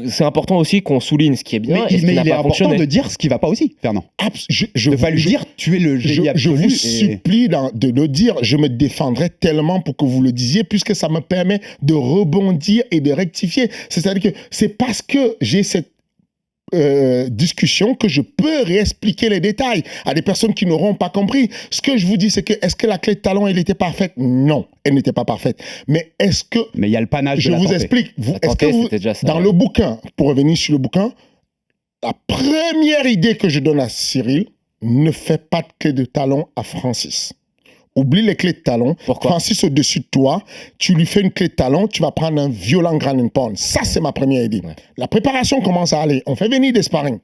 B: c'est important aussi qu'on souligne ce qui est bien
A: Mais
B: et ce qui n'a
A: il est
B: pas
A: important
B: fonctionné.
A: de dire ce qui va pas aussi, Fernand.
F: Je
A: De pas lui dire, tu es le génie
F: je
A: absolu.
F: vous
A: et-
F: supplie de le dire. Je me défendrai tellement pour que vous le disiez, puisque ça me permet de rebondir et de rectifier. C'est-à-dire que c'est parce que j'ai cette discussion que je peux réexpliquer les détails à des personnes qui n'auront pas compris. Ce que je vous dis, c'est que est-ce que la clé de talon, elle était parfaite? Non, elle n'était pas parfaite. Mais est-ce que...
A: Mais il y a le panache
F: Je
A: de la
F: vous
A: tenter.
F: explique.
B: La
F: Est-ce que
B: tenter,
F: vous,
B: c'était déjà ça,
F: dans
B: ouais.
F: le bouquin, pour revenir sur le bouquin, la première idée que je donne à Cyril, ne fais pas de clé de talon à Francis. Oublie les clés de talon.
B: Pourquoi?
F: Francis au-dessus de toi, tu lui fais une clé de talon, tu vas prendre un violent ground and pound. Ça, c'est ma première idée.
B: Ouais.
F: La préparation commence à aller. On fait venir des sparring.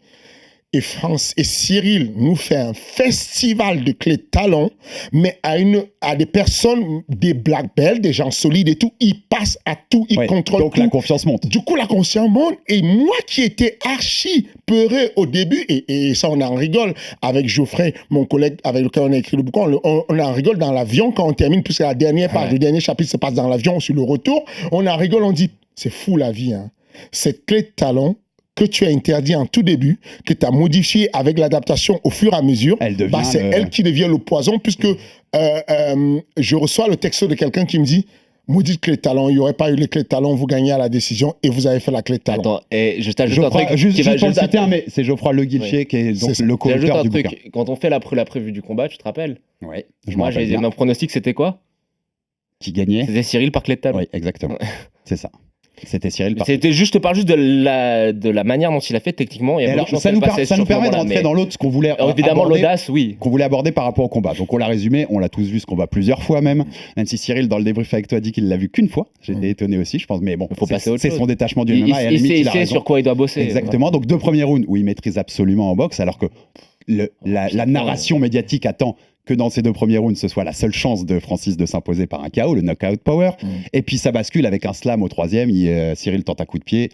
F: Et Cyril nous fait un festival de clés de talon, mais à des personnes, des black belts, des gens solides et tout, ils passent à tout, ils
A: Ouais,
F: contrôlent
A: donc
F: tout.
A: la confiance monte.
F: Du coup, la conscience monte. Et moi qui étais archi peureux au début, et ça, on en rigole avec Geoffrey, mon collègue avec lequel on a écrit le bouquin, on en rigole dans l'avion quand on termine, puisque la dernière page, le dernier chapitre se passe dans l'avion sur le retour. On en rigole, on dit, c'est fou la vie. Hein. Cette clé de talon que tu as interdit en tout début, que tu as modifié avec l'adaptation au fur et à mesure,
A: Elle devient
F: c'est elle qui devient le poison, puisque je reçois le texto de quelqu'un qui me dit, maudite clé de talon, il n'y aurait pas eu les clés de talon, vous gagnez à la décision et vous avez fait la clé de talon.
B: Attends, et je t'ajoute un truc.
A: Juste
B: qui va
A: pour le
B: juste
A: citer, hein, mais c'est Geoffroy Le Guilchier
B: Oui.
A: qui est donc
F: C'est ça.
A: le
B: J'ajoute
A: co-auteur
B: un
A: du
B: truc.
A: bouquin.
B: Quand on fait la prévue du combat, tu te rappelles?
A: Ouais, je
B: Moi,
A: m'en rappelle bien.
B: mon pronostic, c'était quoi?
A: Qui gagnait.
B: C'était Cyril par clé de talon.
A: Oui, exactement. C'est ça. C'était Cyril. par-
B: C'était juste, je te parle juste de la manière dont il a fait techniquement. Il y a
A: Et alors,
B: beaucoup de chances
A: ça nous,
B: qu'elle passait
A: ça nous
B: sur ce
A: permet de
B: moment-là,
A: rentrer
B: mais-
A: dans l'autre, ce qu'on voulait
B: Alors, évidemment,
A: aborder,
B: l'audace, oui.
A: qu'on voulait aborder par rapport au combat. Donc on l'a résumé, on l'a tous vu ce combat plusieurs fois même. Même si Cyril, dans le débrief avec toi, dit qu'il l'a vu qu'une fois. J'étais étonné aussi, je pense. Mais bon,
B: Faut passer à autre
A: c'est
B: chose.
A: son détachement du
B: Il
A: MMA et à la limite,
B: sait
A: il a raison.
B: sur quoi il doit bosser.
A: Exactement. Donc 2 premiers rounds où il maîtrise absolument en boxe, alors que la narration médiatique attend que dans ces 2 premiers rounds, ce soit la seule chance de Francis de s'imposer par un KO, le knockout power. Et puis ça bascule avec un slam au 3e. Cyril tente un coup de pied.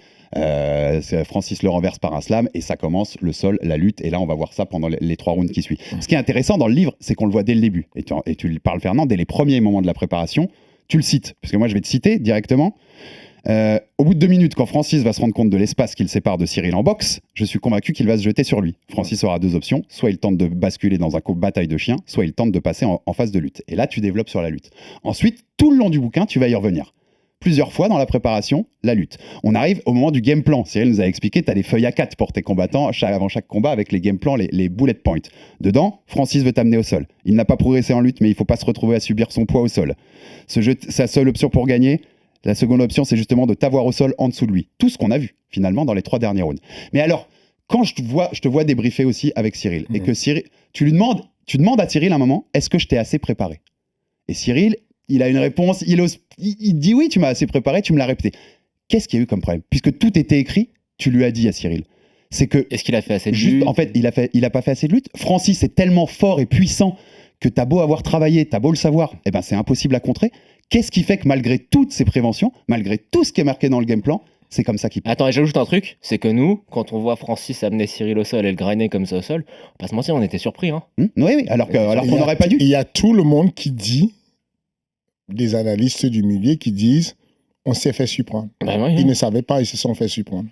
A: Francis le renverse par un slam et ça commence le sol, la lutte. Et là, on va voir ça pendant les 3 rounds qui suivent. Ce qui est intéressant dans le livre, c'est qu'on le voit dès le début. Et tu le parles, Fernand, dès les premiers moments de la préparation, tu le cites. Parce que moi, je vais te citer directement. Au bout de 2 minutes, quand Francis va se rendre compte de l'espace qu'il sépare de Cyril en boxe, je suis convaincu qu'il va se jeter sur lui. Francis aura 2 options, soit il tente de basculer dans un bataille de chiens, soit il tente de passer en phase de lutte. Et là, tu développes sur la lutte. Ensuite, tout le long du bouquin, tu vas y revenir. Plusieurs fois dans la préparation, la lutte. On arrive au moment du game plan. Cyril nous a expliqué, tu as des feuilles A4 pour tes combattants avant chaque combat avec les game plans, les bullet points. Dedans, Francis veut t'amener au sol. Il n'a pas progressé en lutte, mais il ne faut pas se retrouver à subir son poids au sol. Sa seule option pour gagner, la seconde option, c'est justement de t'avoir au sol en dessous de lui. Tout ce qu'on a vu, finalement, dans les 3 derniers rounds. Mais alors, quand je te vois débriefer aussi avec Cyril, et que Cyril, tu demandes à Cyril un moment, est-ce que je t'ai assez préparé? Et Cyril, il a une réponse, il dit oui, tu m'as assez préparé, tu me l'as répété. Qu'est-ce qu'il y a eu comme problème? Puisque tout était écrit, tu lui as dit à Cyril. C'est que,
B: Est-ce qu'il a fait assez de
A: juste,
B: lutte?
A: en fait, il a pas fait assez de lutte. Francis est tellement fort et puissant que t'as beau avoir travaillé, t'as beau le savoir, c'est impossible à contrer. Qu'est-ce qui fait que malgré toutes ces préventions, malgré tout ce qui est marqué dans le game plan, C'est comme ça qu'il parle.
B: Attends, et j'ajoute un truc, c'est que nous, quand on voit Francis amener Cyril au sol et le grinder comme ça au sol, on va pas se mentir, on était surpris. Hein.
A: Oui, alors qu'on n'aurait pas dû.
F: Il y a tout le monde qui dit, des analystes du milieu qui disent, on s'est fait surprendre.
B: Bah oui,
F: Ils ne savaient pas, ils se sont fait surprendre.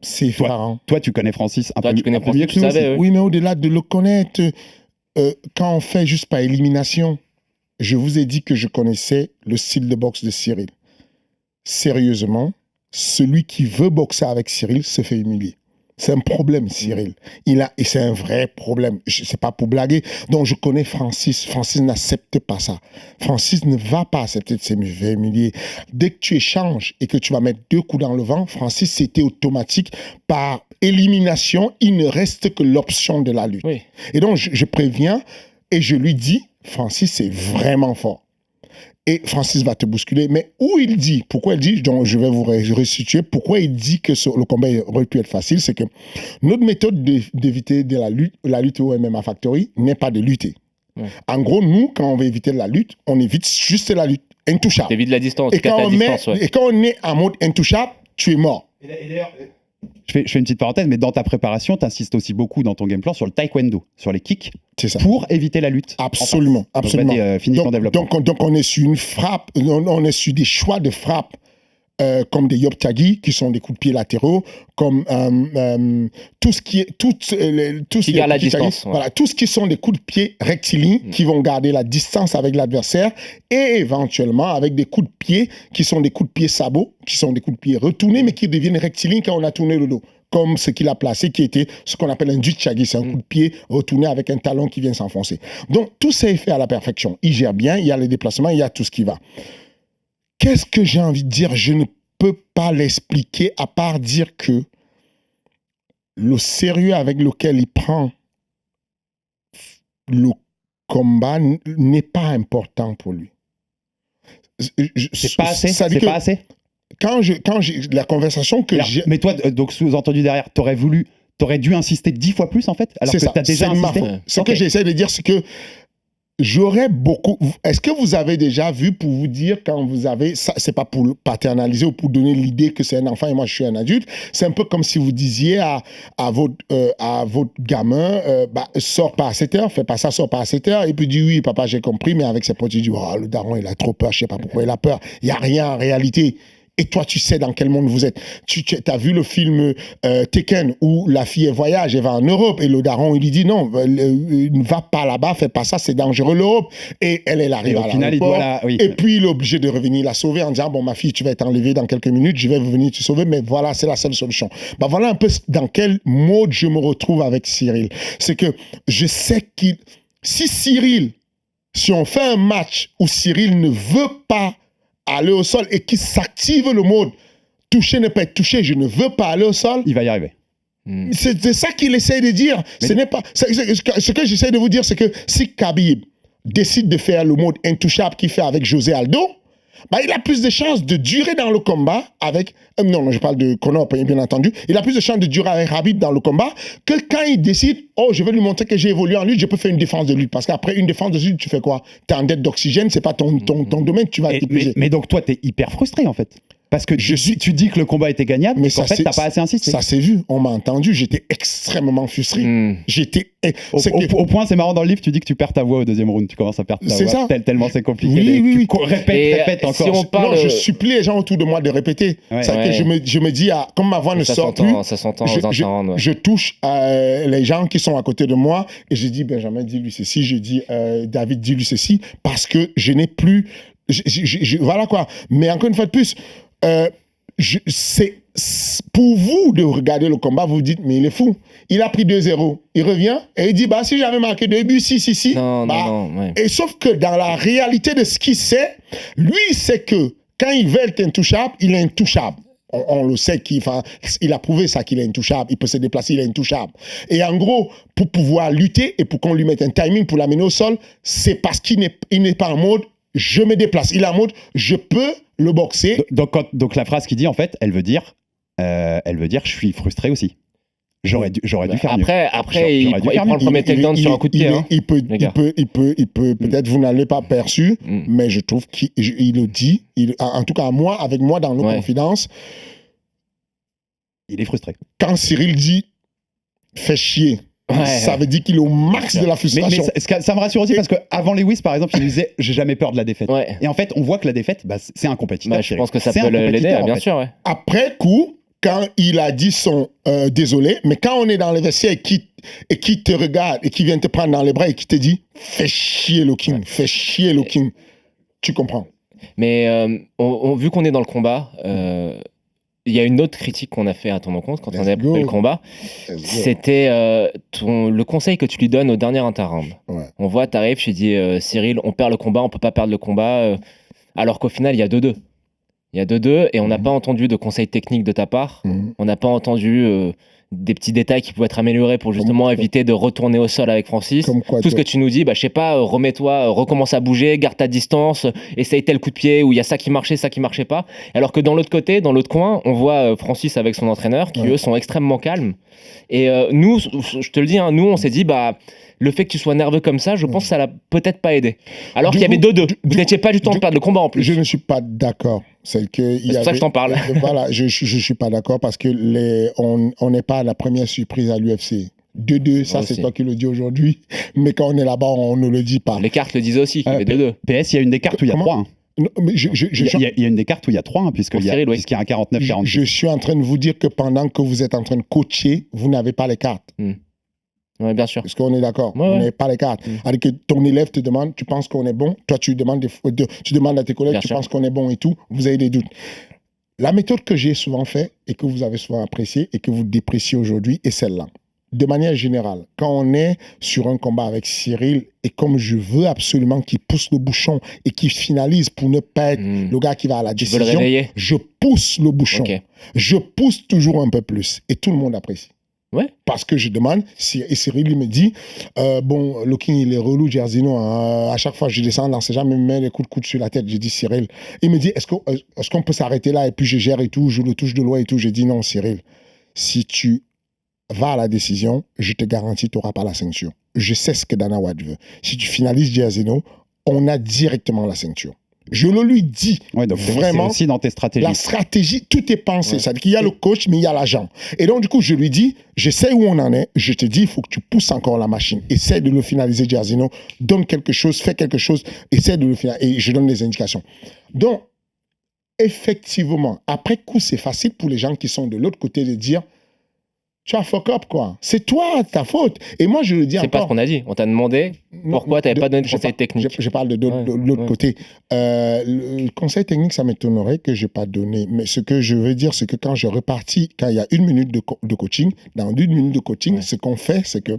F: C'est effarant.
A: Toi, tu connais Francis un peu mieux que
B: tu
A: nous
B: savais,
A: aussi.
F: Oui, mais au-delà de le connaître, quand on fait juste par élimination, je vous ai dit que je connaissais le style de boxe de Cyril. Sérieusement, celui qui veut boxer avec Cyril se fait humilier. C'est un problème, Cyril. Et c'est un vrai problème. C'est pas pour blaguer. Donc, je connais Francis. Francis n'accepte pas ça. Francis ne va pas accepter de se faire humilier. Dès que tu échanges et que tu vas mettre 2 coups dans le vent, Francis, c'était automatique. Par élimination, il ne reste que l'option de la lutte.
B: Oui.
F: Et donc, je préviens et je lui dis, Francis, c'est vraiment fort. Et Francis va te bousculer. Mais où il dit, pourquoi il dit, donc je vais vous restituer, pourquoi il dit que le combat aurait pu être facile, c'est que notre méthode d'éviter de la lutte au MMA Factory n'est pas de lutter. Ouais. En gros, nous, quand on veut éviter la lutte, on évite juste la lutte, intouchable.
B: T'évites la distance,
F: et quand on est en mode intouchable, tu es mort.
A: Et d'ailleurs, je fais une petite parenthèse, mais dans ta préparation, tu insistes aussi beaucoup dans ton game plan sur le taekwondo, sur les kicks, pour éviter la lutte.
F: Absolument, absolument. Donc on est sur une frappe, on est sur des choix de frappe comme des yoptagi, qui sont des coups de pied latéraux, comme tout ce qui
B: garde la distance.
F: Voilà, tout ce qui sont des coups de pied rectilignes qui vont garder la distance avec l'adversaire, et éventuellement avec des coups de pied qui sont des coups de pied sabots, qui sont des coups de pied retournés, mais qui deviennent rectilignes quand on a tourné le dos. Comme ce qu'il a placé, qui était ce qu'on appelle un jutchagi, c'est un coup de pied retourné avec un talon qui vient s'enfoncer. Donc tout ça est fait à la perfection. Il gère bien, il y a les déplacements, il y a tout ce qui va. Qu'est-ce que j'ai envie de dire? Je ne peux pas l'expliquer à part dire que le sérieux avec lequel il prend le combat n'est pas important pour lui.
A: C'est pas assez? C'est pas assez?
F: Quand j'ai la conversation que j'ai...
A: Mais toi, donc sous-entendu derrière, t'aurais dû insister 10 fois plus en fait? Alors que t'as déjà insisté?
F: Ce que j'essaie de dire, c'est que j'aurais beaucoup... Est-ce que vous avez déjà vu, pour vous dire, quand vous avez... C'est pas pour paternaliser ou pour donner l'idée que c'est un enfant et moi je suis un adulte. C'est un peu comme si vous disiez à votre gamin, sors pas à 7 heures, fais pas ça, sors pas à 7 heures. Et puis dit oui, papa, j'ai compris, mais avec ses potes, il dit, oh, le daron, il a trop peur, je sais pas pourquoi il a peur. Il y a rien en réalité. Et toi, tu sais dans quel monde vous êtes. Tu as vu le film Tekken où la fille voyage, elle va en Europe et le daron, il lui dit non, ne va pas là-bas, fais pas ça, c'est dangereux l'Europe. Et elle arrive à l'aéroport. Et puis il est obligé de revenir la sauver en disant bon, ma fille, tu vas être enlevée dans quelques minutes, je vais venir te sauver, mais voilà, c'est la seule solution. Voilà un peu dans quel mode je me retrouve avec Cyril. C'est que je sais si on fait un match où Cyril ne veut pas aller au sol et qui s'active le mode toucher, ne pas être touché, je ne veux pas aller au sol,
A: il va y arriver.
F: C'est ça qu'il essaie de dire. Ce n'est pas, ce que j'essaie de vous dire, c'est que si Khabib décide de faire le mode intouchable qu'il fait avec José Aldo, il a plus de chances de durer dans le combat avec... non, je parle de Conor, bien entendu. Il a plus de chances de durer avec Khabib dans le combat que quand il décide, oh, je vais lui montrer que j'ai évolué en lutte, je peux faire une défense de lutte. Parce qu'après une défense de lutte, tu fais quoi? Tu es en dette d'oxygène, c'est pas ton domaine, tu vas t'épuiser.
A: Mais donc toi, tu es hyper frustré en fait. Parce que tu dis que le combat était gagnable, mais en fait, t'as pas assez insisté.
F: Ça s'est vu, on m'a entendu, j'étais extrêmement frustré.
A: Au point, c'est marrant, dans le livre, tu dis que tu perds ta voix au deuxième round, tu commences à perdre ta voix. Tellement c'est compliqué.
F: Oui.
A: Répète encore.
F: Si non, je supplie les gens autour de moi de répéter. Que je me dis, comme ma voix ne sort plus,
B: ça s'entend aux internes,
F: je touche les gens qui sont à côté de moi et je dis, Benjamin, dis-lui ceci, je dis, David, dis-lui ceci, parce que je n'ai plus... voilà quoi. Mais encore une fois de plus, c'est pour vous de regarder le combat, vous vous dites, mais il est fou. Il a pris 2-0. Il revient et il dit, si j'avais marqué 2 buts, si.
B: Non.
F: Et sauf que dans la réalité de ce qu'il sait, lui, il sait que quand il veut être intouchable, il est intouchable. On le sait il a prouvé ça qu'il est intouchable. Il peut se déplacer, il est intouchable. Et en gros, pour pouvoir lutter et pour qu'on lui mette un timing pour l'amener au sol, c'est parce qu'il n'est pas en mode je me déplace. Il est en mode je peux le boxer.
A: Donc la phrase qu'il dit, en fait, elle veut dire je suis frustré aussi. J'aurais dû faire mieux.
B: Après, il prend le premier takedown sur un coup de pied.
F: Il peut peut-être vous n'allez pas perçu, mais je trouve qu'il le dit. En tout cas, avec moi dans nos confidences,
A: Il est frustré.
F: Quand Cyril dit fais chier, ça veut dire qu'il est au max de la frustration.
A: Mais ça me rassure aussi parce qu'avant Lewis, par exemple, il nous disait j'ai jamais peur de la défaite.
B: Ouais.
A: Et en fait, on voit que la défaite, c'est un compétiteur.
B: Je pense que ça peut l'aider, bien sûr. Ouais.
F: Après coup, quand il a dit son désolé, mais quand on est dans les vestiaires et qui te regarde et qui vient te prendre dans les bras et qui te dit fais chier Loking, fais chier Loking, tu comprends.
B: Mais vu qu'on est dans le combat, il y a une autre critique qu'on a fait à ton encontre quand on a fait le combat. C'était le conseil que tu lui donnes au dernier interround.
F: Ouais.
B: On voit, t'arrives, tu dis Cyril, on perd le combat, on peut pas perdre le combat, alors qu'au final, il y a 2-2. Il y a 2-2 et on n'a pas entendu de conseils techniques de ta part. On n'a pas entendu des petits détails qui pouvaient être améliorés pour justement éviter de retourner au sol avec Francis. Tout ce que tu nous dis, je sais pas, remets-toi, recommence à bouger, garde ta distance, essaye tel coup de pied où il y a ça qui marchait pas. Alors que dans l'autre côté, dans l'autre coin, on voit Francis avec son entraîneur qui eux sont extrêmement calmes. Et nous, je te le dis, nous on s'est dit, le fait que tu sois nerveux comme ça, je pense que ça l'a peut-être pas aidé. Alors qu'il y avait 2-2. Vous n'étiez pas du tout en train de perdre le combat en plus.
F: Je ne suis pas d'accord. C'est pour
B: ça que je t'en parle.
F: Voilà, je suis pas d'accord parce que on n'est pas à la première surprise à l'UFC. 2-2, ça c'est toi qui le dis aujourd'hui. Mais quand on est là-bas, on ne le dit pas.
B: Les cartes le disaient aussi, il y avait 2-2.
A: PS, il y a une des cartes où il y a 3.
F: Non, mais il
A: y a une des cartes où il y a 3, puisqu'il y a un 49-46.
F: Je suis en train de vous dire que pendant que vous êtes en train de coacher, vous n'avez pas les cartes.
B: Oui, bien sûr.
F: Parce qu'on est d'accord, on n'a pas les cartes. Alors que ton élève te demande, tu penses qu'on est bon, toi tu demandes à tes collègues, tu penses qu'on est bon et tout, vous avez des doutes. La méthode que j'ai souvent fait et que vous avez souvent appréciée et que vous dépréciez aujourd'hui est celle-là. De manière générale, quand on est sur un combat avec Cyril et comme je veux absolument qu'il pousse le bouchon et qu'il finalise pour ne pas être le gars qui va à la décision, je pousse le bouchon. Je pousse toujours un peu plus et tout le monde apprécie.
B: Ouais.
F: Parce que je demande, et Cyril il me dit, Loking il est relou, Jairzinho, à chaque fois je descends dans ses jambes, il me met des coups de coude sur la tête. J'ai dit Cyril, il me dit, est-ce qu'on peut s'arrêter là et puis je gère et tout, je le touche de loin et tout. J'ai dit non Cyril, si tu vas à la décision, je te garantis tu n'auras pas la ceinture. Je sais ce que Dana White veut. Si tu finalises Jairzinho, on a directement la ceinture. Je le lui dis.
A: Ouais, donc
F: vraiment.
A: C'est aussi dans tes stratégies.
F: La stratégie, tout est pensé. C'est-à-dire qu'il y a le coach, mais il y a l'agent. Et donc, du coup, je lui dis, je sais où on en est. Je te dis, il faut que tu pousses encore la machine. Essaie de le finaliser, Jairzinho. Donne quelque chose, fais quelque chose. Essaie de le finaliser. Et je donne des indications. Donc, effectivement, après coup, c'est facile pour les gens qui sont de l'autre côté de dire, tu as fuck up, quoi. C'est toi, ta faute. Et moi, je le dis encore.
B: C'est pas ce qu'on a dit. On t'a demandé pourquoi tu n'avais pas donné de conseil technique.
F: Je parle de l'autre côté. Le conseil technique, ça m'étonnerait que je n'ai pas donné. Mais ce que je veux dire, c'est que quand je repartis, quand il y a 1 minute de coaching, dans 1 minute de coaching, ce qu'on fait, c'est que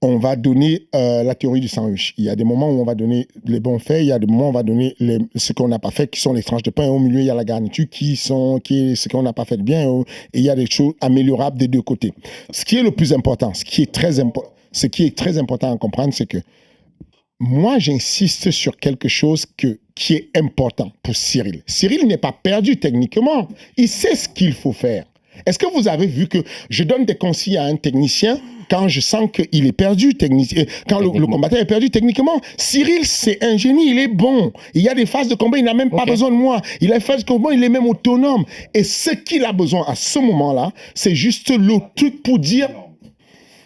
F: on va donner la théorie du sandwich. Il y a des moments où on va donner les bons faits, il y a des moments où on va donner ce qu'on n'a pas fait, qui sont les tranches de pain. Au milieu, il y a la garniture, qui est ce qu'on n'a pas fait de bien. Et il y a des choses améliorables des deux côtés. Ce qui est le plus important, ce qui est très important à comprendre, c'est que moi, j'insiste sur quelque chose qui est important pour Cyril. Cyril n'est pas perdu techniquement. Il sait ce qu'il faut faire. Est-ce que vous avez vu que je donne des consignes à un technicien quand je sens qu'il est perdu, quand le combattant est perdu techniquement? Cyril, c'est un génie, il est bon. Il y a des phases de combat, il n'a même pas besoin de moi. Il a des phases de combat, il est même autonome. Et ce qu'il a besoin à ce moment-là, c'est juste le truc pour dire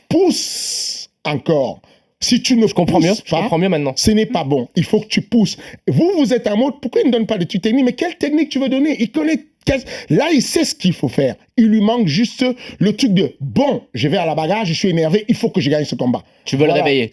F: pousse encore. Si tu ne comprends
B: mieux maintenant.
F: Ce n'est pas bon. Il faut que tu pousses. Vous êtes en mode, pourquoi il ne donne pas de technique? Mais quelle technique tu veux donner? Il connaît. Là, il sait ce qu'il faut faire. Il lui manque juste le truc de bon, je vais à la bagarre, je suis énervé, il faut que je gagne ce combat.
B: Tu veux le réveiller.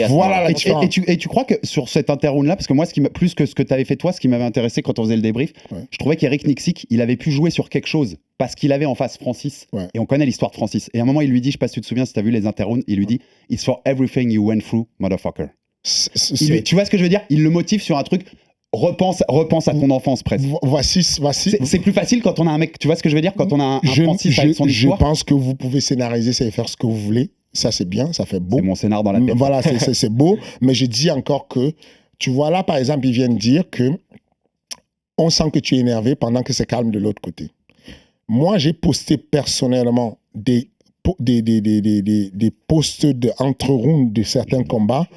F: Voilà la différence.
A: Et tu crois que sur cet interround-là, parce que moi, plus que ce que tu avais fait toi, ce qui m'avait intéressé quand on faisait le débrief, je trouvais qu'Eric Nicksick, il avait pu jouer sur quelque chose parce qu'il avait en face Francis. Et on connaît l'histoire de Francis. Et à un moment, il lui dit, je sais pas si tu te souviens, si tu as vu les interrounds, il lui dit It's for everything you went through, motherfucker. Tu vois ce que je veux dire? Il le motive sur un truc. Repense à ton enfance presque.
F: Voici.
A: C'est plus facile quand on a un mec, tu vois ce que je veux dire, quand on a un Francis avec son histoire.
F: Je pense que vous pouvez scénariser ça et faire ce que vous voulez. Ça, c'est bien, ça fait beau.
A: C'est mon scénar dans la tête.
F: Voilà, c'est beau. Mais je dis encore que, tu vois là, par exemple, il vient de dire que on sent que tu es énervé pendant que c'est calme de l'autre côté. Moi, j'ai posté personnellement des posts de entre-rounds de certains combats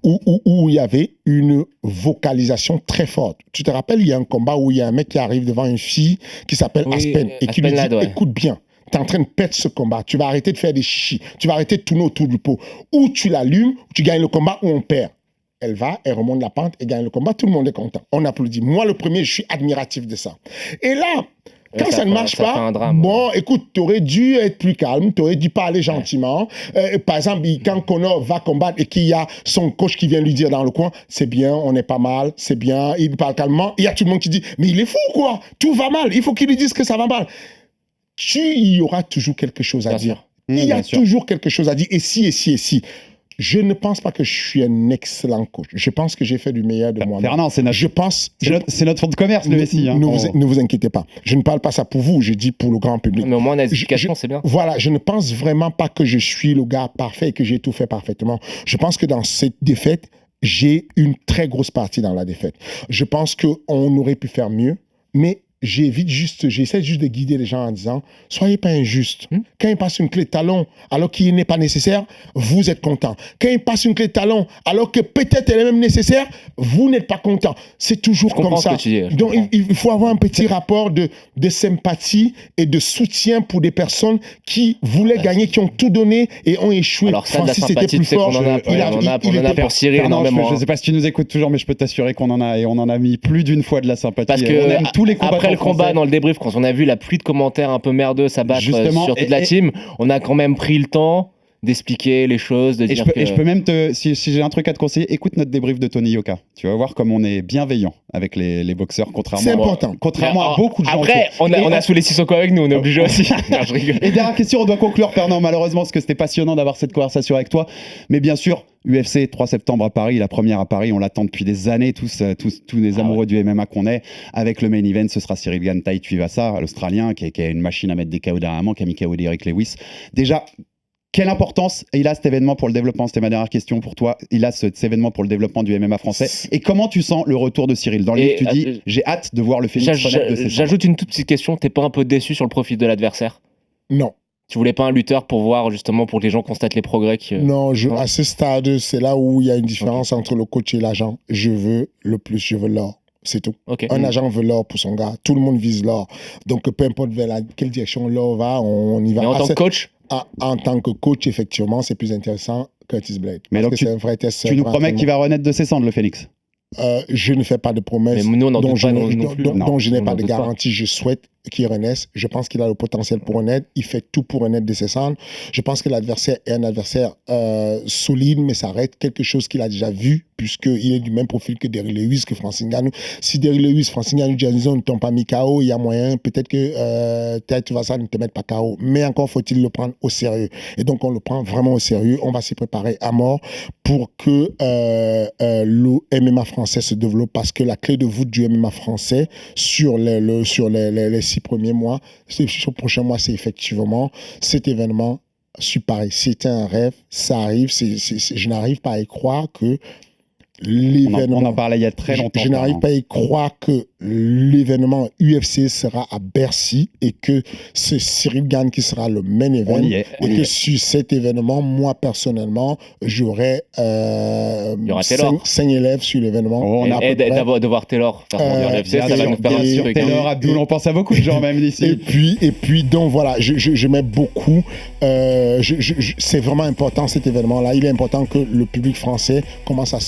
F: où il y avait une vocalisation très forte. Tu te rappelles, il y a un combat où il y a un mec qui arrive devant une fille qui s'appelle Aspen et qui lui dit « Écoute bien, tu es en train de perdre ce combat, tu vas arrêter de faire des chichis, tu vas arrêter de tourner autour du pot. Ou tu l'allumes, tu gagnes le combat ou on perd. » Elle va, elle remonte la pente et gagne le combat, tout le monde est content. On applaudit. Moi, le premier, je suis admiratif de ça. Et là, quand ça ne marche pas, bon, écoute, tu aurais dû être plus calme, tu aurais dû parler gentiment. Par exemple, quand Conor va combattre et qu'il y a son coach qui vient lui dire dans le coin, c'est bien, on est pas mal, c'est bien, il parle calmement. Il y a tout le monde qui dit, mais il est fou quoi, tout va mal, il faut qu'il lui dise que ça va mal. Il y aura toujours quelque chose à dire. Il y a toujours quelque chose à dire, et si. Je ne pense pas que je suis un excellent coach. Je pense que j'ai fait du meilleur de moi-même.
A: Fernand, c'est notre fonds de commerce, le Messi.
F: Ne vous inquiétez pas. Je ne parle pas ça pour vous, je dis pour le grand public.
B: Mais au moins, l'éducation, c'est bien.
F: Voilà, je ne pense vraiment pas que je suis le gars parfait et que j'ai tout fait parfaitement. Je pense que dans cette défaite, j'ai une très grosse partie dans la défaite. Je pense qu'on aurait pu faire mieux, mais j'essaie juste de guider les gens en disant, soyez pas injustes. Quand il passe une clé de talon alors qu'il n'est pas nécessaire, vous êtes content. Quand il passe une clé de talon alors que peut-être elle est même nécessaire, vous n'êtes pas content. C'est toujours comme ça. Donc il faut avoir un petit rapport de sympathie et de soutien pour des personnes qui voulaient gagner, qui ont tout donné et ont échoué.
B: Alors ça, Francis était plus fort. On en a pour Cyril énormément.
A: Je ne sais pas si tu nous écoutes toujours, mais je peux t'assurer qu'on en a mis plus d'une fois de la sympathie.
B: Parce que
A: on aime tous les combattants.
B: Le combat dans le débrief, quand on a vu la pluie de commentaires un peu merdeux s'abattre sur toute la team, on a quand même pris le temps d'expliquer les choses, de dire
A: je peux même si j'ai un truc à te conseiller, écoute notre débrief de Tony Yoka. Tu vas voir comme on est bienveillant avec les boxeurs, contrairement à beaucoup de gens.
B: Après, on a sous les Sissoko avec nous, on est obligé aussi. Non, je rigole.
A: Et dernière question, on doit conclure, Fernand, malheureusement, parce que c'était passionnant d'avoir cette conversation avec toi. Mais bien sûr, UFC 3 septembre à Paris, la première à Paris, on l'attend depuis des années, tous les amoureux du MMA qu'on est. Avec le main event, ce sera Cyril Gane Tai Tuivasa, l'Australien, qui est une machine à mettre des KO derrière moi, qui a mis KO d'Eric Lewis. Déjà, quelle importance il a cet événement pour le développement? C'était ma dernière question pour toi. Il a cet événement pour le développement du MMA français. Et comment tu sens le retour de Cyril? Dans le livre, tu dis, j'ai hâte de voir le Phoenix renaître de ses cendres.
B: J'ajoute une toute petite question. T'es pas un peu déçu sur le profil de l'adversaire?
F: Non.
B: Tu voulais pas un lutteur pour voir, justement, pour que les gens constatent les progrès
F: Non, à ce stade, c'est là où il y a une différence entre le coach et l'agent. Je veux l'or. C'est tout. Un agent veut l'or pour son gars. Tout le monde vise l'or. Donc, peu importe vers quelle direction l'or va, on y va.
B: Et en tant que coach?
F: En tant que coach, effectivement, c'est plus intéressant Curtis Blade.
A: Mais donc,
F: c'est un vrai test.
A: Tu nous promets qu'il va renaître de ses cendres, le Phoenix?
F: Je ne fais pas de promesses dont je n'ai pas de garantie. Je souhaite qu'il renaisse. Je pense qu'il a le potentiel pour renaître. Il fait tout pour renaître de ses cendres. Je pense que l'adversaire est un adversaire solide, mais ça reste quelque chose qu'il a déjà vu, puisqu'il est du même profil que Derrick Lewis, que Francis Ngannou. Si Derrick Lewis, Francis Ngannou, Jason ne t'ont pas mis KO, il y a moyen, peut-être que tu vas ça ne te mettre pas KO. Mais encore faut-il le prendre au sérieux. Et donc, on le prend vraiment au sérieux. On va s'y préparer à mort pour que le MMA français se développe, parce que la clé de voûte du MMA français sur les 6 premiers mois, sur le prochain mois, c'est effectivement cet événement. Pareil, c'était un rêve, ça arrive, je n'arrive pas à y croire que l'événement...
A: On en parlait il y a très longtemps.
F: Je n'arrive pas à y croire que l'événement UFC sera à Bercy et que c'est Cyril Gane qui sera le main event. Sur cet événement, moi, personnellement, j'aurai 5 élèves sur l'événement.
B: De voir Taylor faire UFC, ça va nous faire un truc.
A: Taylor, Abdoul, on pense à beaucoup de gens même d'ici.
F: Et puis, donc voilà, je mets beaucoup. C'est vraiment important cet événement-là. Il est important que le public français commence à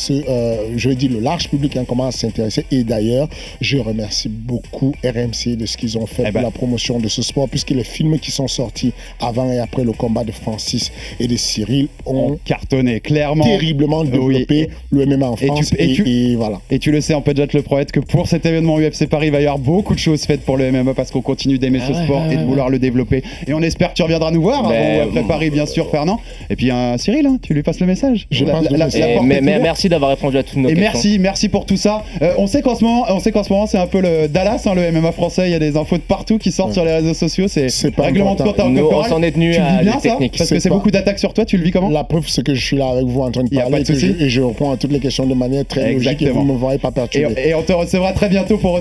F: je veux dire, le large public commence à s'intéresser. Et d'ailleurs, je remercie beaucoup RMC de ce qu'ils ont fait pour la promotion de ce sport, puisque les films qui sont sortis avant et après le combat de Francis et de Cyril ont
A: cartonné, clairement.
F: Terriblement développé le MMA en France. Et voilà.
A: Et tu le sais, on peut déjà te le promettre que pour cet événement UFC Paris, il va y avoir beaucoup de choses faites pour le MMA, parce qu'on continue d'aimer ce sport et de vouloir le développer. Et on espère que tu reviendras nous voir après Paris, bien sûr, Fernand. Et puis Cyril, tu lui passes le message.
B: Merci d'avoir répondu à toutes nos questions.
A: Merci pour tout ça. On sait qu'en ce moment, c'est un peu le Dallas, le MMA français. Il y a des infos de partout qui sortent sur les réseaux sociaux. C'est règlement de compte à
B: Nous, on s'en est tenu à la technique.
A: Parce que c'est beaucoup d'attaques sur toi. Tu le vis comment?
F: La preuve, c'est que je suis là avec vous en train de parler et je réponds à toutes les questions de manière très logique et vous ne me voyez pas perturbé.
A: Et on te recevra très bientôt pour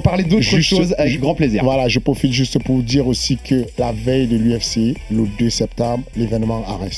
A: parler d'autres choses avec grand plaisir.
F: Voilà, je profite juste pour vous dire aussi que la veille de l'UFC, le 2 septembre, l'événement a resté.